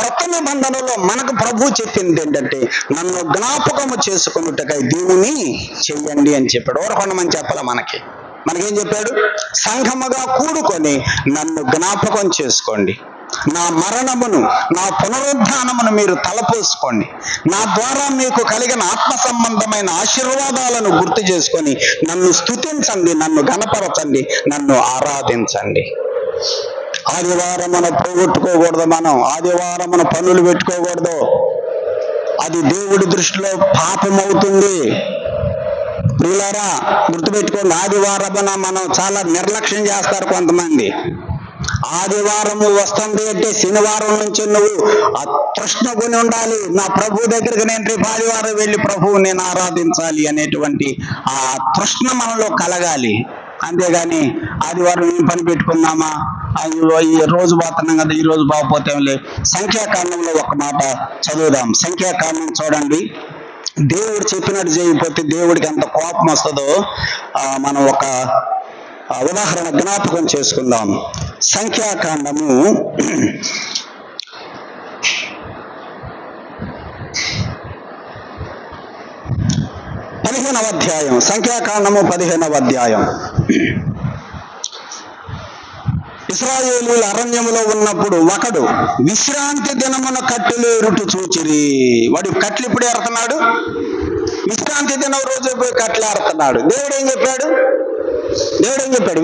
Speaker 1: కొత్త నిబంధనలో మనకు ప్రభు చెప్పింది ఏంటంటే, నన్ను జ్ఞాపకము చేసుకున్నట్టుకై దేవుని చెయ్యండి అని చెప్పాడు. ఊరకొండమని చెప్పాల. మనకేం చెప్పాడు? సంఘముగా కూడుకొని నన్ను జ్ఞాపకం చేసుకోండి, నా మరణమును నా పునరుద్ధానమును మీరు తలపోసుకోండి, నా ద్వారా మీకు కలిగిన ఆత్మ సంబంధమైన ఆశీర్వాదాలను గుర్తు చేసుకొని నన్ను స్తుతించండి, నన్ను ఘనపరచండి, నన్ను ఆరాధించండి. ఆదివారమున పోగొట్టుకోకూడదు. మనం ఆదివారమున పనులు పెట్టుకోకూడదు. అది దేవుడి దృష్టిలో పాపమవుతుంది. ప్రియులారా, గుర్తుపెట్టుకోండి, ఆదివారమున మనం చాలా నిర్లక్ష్యం చేస్తారు కొంతమంది. ఆదివారము వస్తుంది అంటే శనివారం నుంచి నువ్వు ఆ తృష్ణ కొని ఉండాలి. నా ప్రభు దగ్గరికి నేను రేపు ఆదివారం వెళ్ళి ప్రభువు నేను ఆరాధించాలి అనేటువంటి ఆ తృష్ణ మనలో కలగాలి. అంతేగాని ఆదివారం ఏం పని పెట్టుకున్నామా, ఈ రోజు పోతున్నాం కదా, ఈ రోజు బాగపోతే సంఖ్యాకాండంలో ఒక మాట చదువుదాం. సంఖ్యాకాండం చూడండి. దేవుడు చెప్పినట్టు చేయకపోతే దేవుడికి ఎంత కోపం వస్తుందో మనం ఒక ఉదాహరణ జ్ఞాపకం చేసుకుందాం. సంఖ్యాకాండము 15వ అధ్యాయం. సంఖ్యాకాండము 15వ అధ్యాయం. ఇశ్రాయేలీయులు అరణ్యములో ఉన్నప్పుడు ఒకడు విశ్రాంతి దినమున కట్టెలు ఏరుట చూచిరి. వాడు కట్టెలు ఇప్పుడు ఏరుతున్నాడు? విశ్రాంతి దినం రోజు పోయి కట్టెలు ఏరుతున్నాడు. దేవుడు ఏం చెప్పాడు?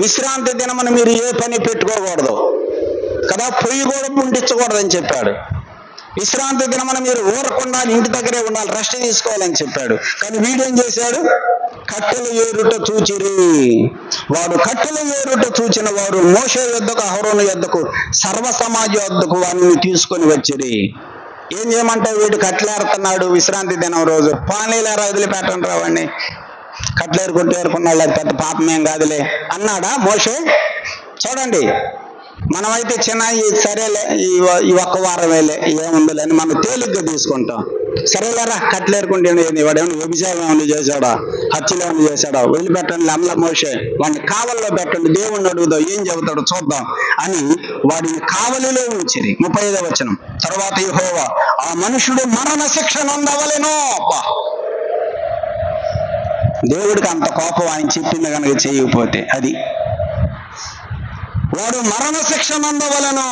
Speaker 1: విశ్రాంతి దినమున మీరు ఏ పని పెట్టుకోకూడదు కదా, పొయ్యి కూడా పుండించకూడదు అని చెప్పాడు. విశ్రాంతి దినమున మీరు ఊరకుండా ఇంటి దగ్గరే ఉండాలి, రెస్ట్ తీసుకోవాలని చెప్పాడు. కానీ వీడేం చేశాడు? కట్టెలు ఏరుట చూచిరి. వాడు కట్టెలు ఏరుట చూచిన వారు మోషే యొద్దకు అహరోను యొద్దకు సర్వ సమాజ యొద్దకు వారిని తీసుకొని వచ్చిరి. ఏం చేయమంటావు? వీడు కట్టెలేరుతున్నాడు విశ్రాంతి దినం రోజు, పానీలేరా వదిలిపెట్టండి రావండి, కట్టెలేరుకుంటూ ఏరుకున్నాడు, అది పెద్ద పాపమేం కాదులే అన్నాడా మోషే? చూడండి, మనమైతే చిన్న సరేలే ఈ ఒక్క వారం వేలే ఏముందిలే అని మనం తేలిగ్గా తీసుకుంటాం. సరేలేరా కట్టెలేరుకుంటే వాడు ఏమైనా వ్యభిచారం ఏమైనా చేశాడా, హత్యలు ఏమైనా చేశాడా, వదిలిపెట్టండి అమల మోషే, వాడిని కావల్లో పెట్టండి, దేవుణ్ణి అడుగుదాం ఏం చెబుతాడు చూద్దాం అని వాడిని కావలిలో ఉంచిరి. 35వ వచనం. తర్వాత యెహోవా ఆ మనుషుడు మరణ శిక్ష నొందవలెను. దేవుడికి అంత కోపం ఆయన చెప్పింది కనుక చేయకపోతే. అది వాడు మరణశిక్ష నందవలెను.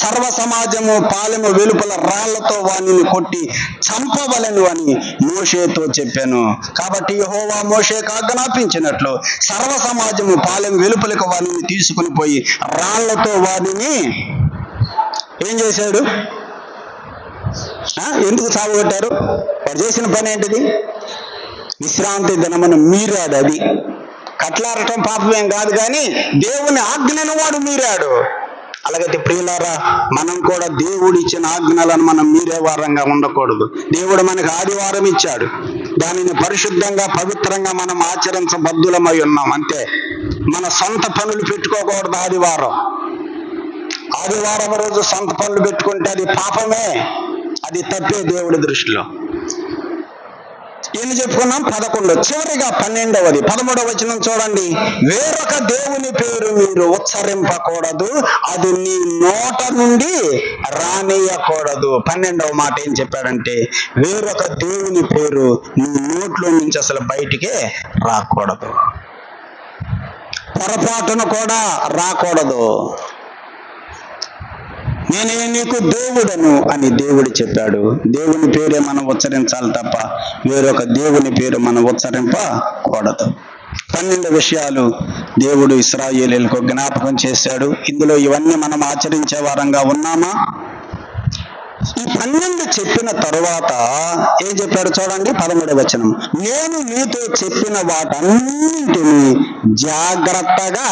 Speaker 1: సర్వ సమాజము పాలెము వెలుపల రాళ్లతో వానిని కొట్టి చంపవలెను అని మోషేతో చెప్పాను. కాబట్టి యెహోవా మోషేకు ఆజ్ఞాపించినట్లు సర్వ సమాజము పాలెము వెలుపలకు వానిని తీసుకుని పోయి రాళ్లతో వానిని ఏం చేశాడు? ఎందుకు సాగుగొట్టారు? వాడు చేసిన పని ఏంటిది? విశ్రాంతి దినమును మీరాడు. అది కట్లారటం పాపమేం కాదు, కానీ దేవుని ఆజ్ఞను వాడు మీరాడు. అలాగైతే ప్రియులారా, మనం కూడా దేవుడు ఇచ్చిన ఆజ్ఞలను మనం మీరే వారంగా ఉండకూడదు. దేవుడు మనకు ఆదివారం ఇచ్చాడు, దానిని పరిశుద్ధంగా పవిత్రంగా మనం ఆచరించబద్ధులమై ఉన్నాం. అంతే, మన సొంత పనులు పెట్టుకోకూడదు. ఆదివారం రోజు సొంత పనులు పెట్టుకుంటే అది పాపమే, అది తప్పే దేవుడి దృష్టిలో. ఎన్ని చెప్పుకున్నాం? 11. చివరిగా 12వది 13వ వచనం చూడండి. వేరొక దేవుని పేరు మీరు ఉచ్చరింపకూడదు, అది నీ నోట నుండి రానియకూడదు. 12వ మాట ఏం చెప్పాడంటే, వేరొక దేవుని పేరు నీ నోట్లో నుంచి అసలు బయటికే రాకూడదు, పొరపాటును కూడా రాకూడదు. నేనే నీకు దేవుడను అని దేవుడు చెప్పాడు. దేవుని పేరే మనం ఉచ్చరించాలి తప్ప వేరొక దేవుని పేరు మనం ఉచ్చరింపకూడదు. 12 విషయాలు దేవుడు ఇశ్రాయేలీయులకు జ్ఞాపకం చేశాడు. ఇందులో ఇవన్నీ మనం ఆచరించే వారంగా ఉన్నామా? ఈ 12 చెప్పిన తరువాత ఏం చెప్పాడు చూడండి, 13వ వచనం. నేను నీతో చెప్పిన వాటన్నింటినీ జాగ్రత్తగా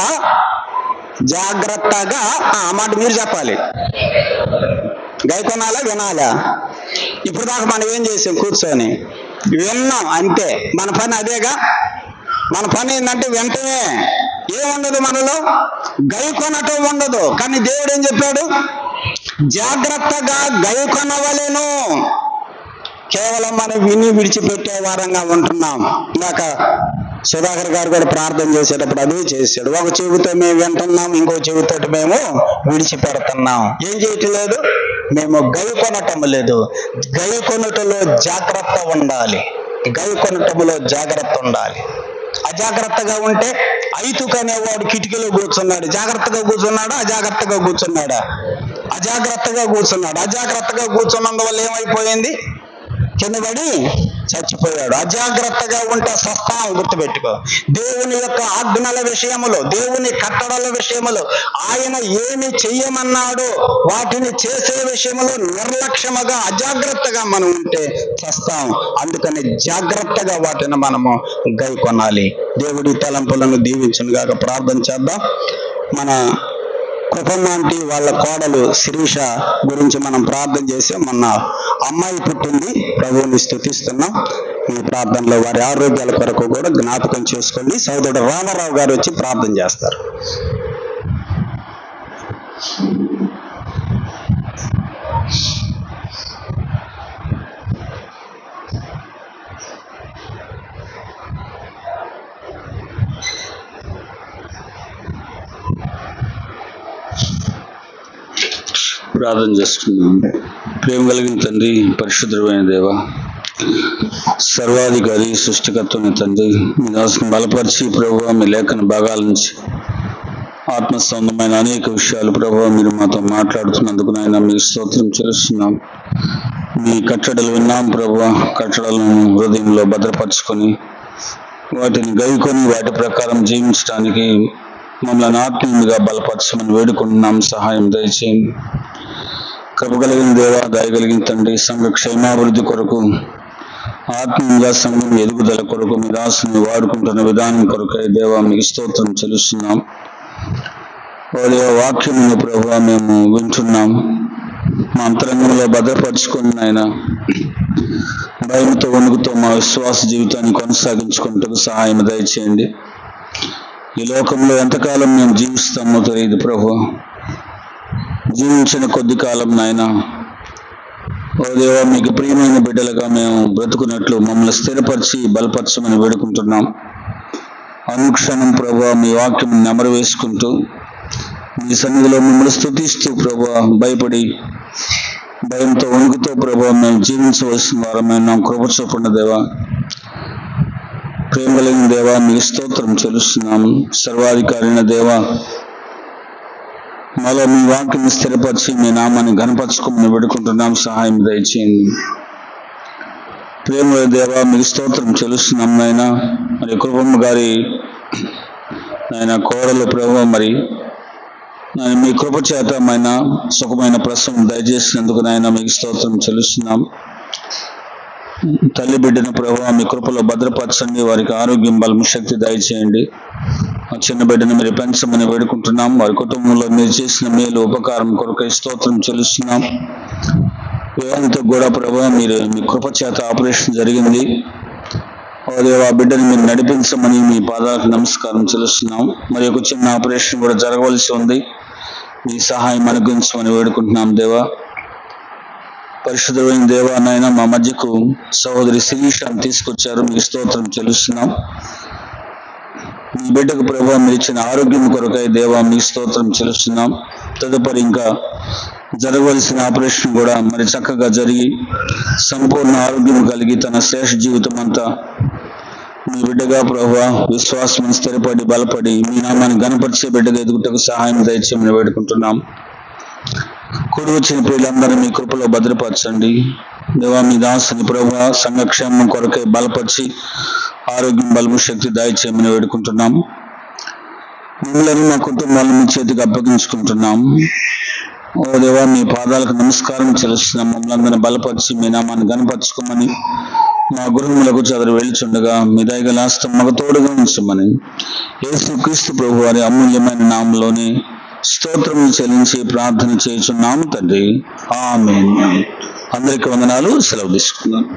Speaker 1: ఆ మాట మీరు చెప్పాలి. గైకొనాలా వినాలా? ఇప్పుడు దాకా మనం ఏం చేసాం? కూర్చొని విన్నాం అంతే. మన పని అదేగా. మన పని ఏంటంటే వెంటనే ఏముండదు మనలో, గైకొనటం ఉండదు. కానీ దేవుడు ఏం చెప్పాడు? జాగ్రత్తగా గైకొనవలెను. కేవలం మనం విని విడిచిపెట్టే వారంగా ఉంటున్నాం. ఇందాక సుధాకర్ గారు కూడా ప్రార్థన చేసేటప్పుడు అదే చేశాడు. ఒక చెవితో మేము వింటున్నాం, ఇంకో చెవితో మేము విడిచిపెడుతున్నాం. ఏం చేయట్లేదు? మేము గైకొనటం లేదు. గైకొనుటలో జాగ్రత్త ఉండాలి. అజాగ్రత్తగా ఉంటే ఐతుకు అనేవాడు కిటికీలో కూర్చున్నాడు. జాగ్రత్తగా కూర్చున్నాడా? అజాగ్రత్తగా కూర్చున్నాడా? అజాగ్రత్తగా కూర్చున్నందువల్ల ఏమైపోయింది? కింద పడి చచ్చిపోయాడు. అజాగ్రత్తగా ఉంటే సస్తాం. గుర్తుపెట్టుకో, దేవుని యొక్క ఆజ్ఞల విషయములో, దేవుని కట్టడల విషయములో, ఆయన ఏమి చెయ్యమన్నాడో వాటిని చేసే విషయంలో నిర్లక్ష్యముగా అజాగ్రత్తగా మనం ఉంటే చస్తాం. అందుకని జాగ్రత్తగా వాటిని మనము గైకొనాలి. దేవుడి తలంపులను దీవించునుగాక. ప్రార్థన చేద్దాం. మన కృపమ్మాంటి వాళ్ళ కోడలు శిరీష గురించి మనం ప్రార్థన చేసి, మొన్న అమ్మాయి పుట్టింది. ప్రభువుని స్తుతిస్తున్నాం. ఈ ప్రార్థనలో వారి ఆరోగ్యాల కొరకు కూడా జ్ఞాపకం చేసుకోండి. సోదరుడు రామారావు గారు వచ్చి ప్రార్థన చేస్తారు.
Speaker 2: ప్రార్థన చేసుకున్నాం. ప్రేమ కలిగిన తండ్రి, పరిశుద్ధమైన దేవ, సర్వాధికారి, సృష్టికర్తమైన తండ్రి, మీ దాసుని బలపరిచి ప్రభువా మీ లేఖన భాగాల నుంచి ఆత్మ సంబంధమైన అనేక విషయాలు ప్రభువా మీరు మాతో మాట్లాడుతున్నందుకు నాయన మీకు స్తోత్రం చెల్లిస్తున్నాం. మీ కట్టడలు విన్నాం ప్రభువా. కట్టడలను హృదయంలో భద్రపరుచుకొని వాటిని గైకొని వాటి ప్రకారం జీవించడానికి మమ్మల్ని ఆత్మీయంగా బలపరచమని వేడుకుంటున్నాం. సహాయం దయచేయండి. కృప కలిగిన దేవ, దయగలిగిన తండ్రి, సంఘ క్షేమాభివృద్ధి కొరకు, ఆత్మీయంగా సంఘం ఎదుగుదల కొరకు మీ దాసుని వాడుకుంటున్న విధానం కొరకై దేవ మీకు స్తోత్రం చెల్లిస్తున్నాం. ఓ దేవ, వాక్యమును ప్రభువా మేము వింటున్నాం. మా అంతరంగంలో భద్రపరుచుకుని ఆయన భయంతో వణుకుతో మా విశ్వాస జీవితాన్ని కొనసాగించుకుంటూ సహాయం దయచేయండి. ఈ లోకంలో ఎంతకాలం మేము జీవిస్తామో తెలియదు ప్రభు. జీవించిన కొద్ది కాలం నాయన ఓ దేవ మీకు ప్రియమైన బిడ్డలుగా మేము బ్రతుకున్నట్లు మమ్మల్ని స్థిరపరిచి బలపరచమని వేడుకుంటున్నాం. అనుక్షణం ప్రభు మీ వాక్యం నెమరు వేసుకుంటూ మీ సన్నిధిలో మిమ్మల్ని స్తుతిస్తూ ప్రభు భయపడి భయంతో వణుకుతో ప్రభు మేము జీవించవలసిన వారమైన నా కృప చూపండి దేవా. ప్రేమ కలిగిన దేవా మీకు స్తోత్రం చెల్లిస్తున్నాము. సర్వాధికారైన దేవా, మాలో మీ వాక్యం స్థిరపరిచి మీ నామాన్ని ఘనపరచుకోమని వేడుకుంటున్నాం. సహాయం దయచేయండి. ప్రేమ దేవా మీకు స్తోత్రం చెల్లిస్తున్నాం నాయన. మరి కృపమ్మ గారి నాయన కోడలు ప్రభు మరి మీ కృప చేత సుఖమైన ప్రసవం దయచేసినందుకు నాయన మీకు స్తోత్రం చెల్లిస్తున్నాం. తల్లి బిడ్డను ప్రభు మీ కృపలో భద్రపరచండి. వారికి ఆరోగ్యం, బలం, శక్తి దయచేయండి. ఆ చిన్న బిడ్డను మీరు పెంచమని వేడుకుంటున్నాం. వారి కుటుంబంలో మీరు చేసిన మేలు ఉపకారం కొరకు స్తోత్రం చెల్లిస్తున్నాం. వేదాంతో కూడా ప్రభు మీరు మీ కృప చేత ఆపరేషన్ జరిగింది. ఓ దేవా బిడ్డను మీరు నడిపించమని మీ పాదాలకు నమస్కారం చెల్లిస్తున్నాం. మరి ఒక చిన్న ఆపరేషన్ కూడా జరగవలసి ఉంది. మీ సహాయం అనుగ్రహించమని వేడుకుంటున్నాం. దేవా పరిశుద్ధమైన దేవా నాయన మా మధ్యకు సహోదరి శిరీషాన్ని తీసుకొచ్చారు. మీ స్తోత్రం చెల్లిస్తున్నాం. మీ బిడ్డకు ప్రభావ మీరు ఇచ్చిన ఆరోగ్యం కొరకై దేవా మీ స్తోత్రం చెల్లిస్తున్నాం. తదుపరి ఇంకా జరగవలసిన ఆపరేషన్ కూడా మరి చక్కగా జరిగి సంపూర్ణ ఆరోగ్యం కలిగి తన శ్రేష్ఠ జీవితం అంతా మీ బిడ్డగా ప్రభువా విశ్వాసం స్థిరపడి బలపడి మీ నామాన్ని ఘనపరిచే బిడ్డగా ఎదుగుటకు సహాయం దయచేయమని వేడుకుంటున్నాం. కూడి వచ్చిన ప్రియులందరూ మీ కృపలో భద్రపరచండి. దేవా మీ దాసుని ప్రభువా సంఘక్షేమం కొరకై బలపరిచి ఆరోగ్యం, బలము, శక్తి దయచేయమని వేడుకుంటున్నాం. మిమ్మల్ని మా కుటుంబాలను మీ చేతికి అప్పగించుకుంటున్నాం. ఓ దేవా మీ పాదాలకు నమస్కారం చెల్లిస్తున్నాం. మమ్మల్ని అందరినీ బలపరిచి మీ నామాన్ని ఘనపరచుకోమని మా గృహములకు చదువు వెళ్చుండగా మీ దయగల హస్తం మాకు తోడుగా ఉంచమని యేసుక్రీస్తు ప్రభు వారి అమూల్యమైన నామంలోనే స్తోత్రములు చెల్లించి ప్రార్థన చేయుచున్నాము తండ్రి. ఆమేన్. అందరికీ వందనాలు. సెలవు తీసుకున్నాను.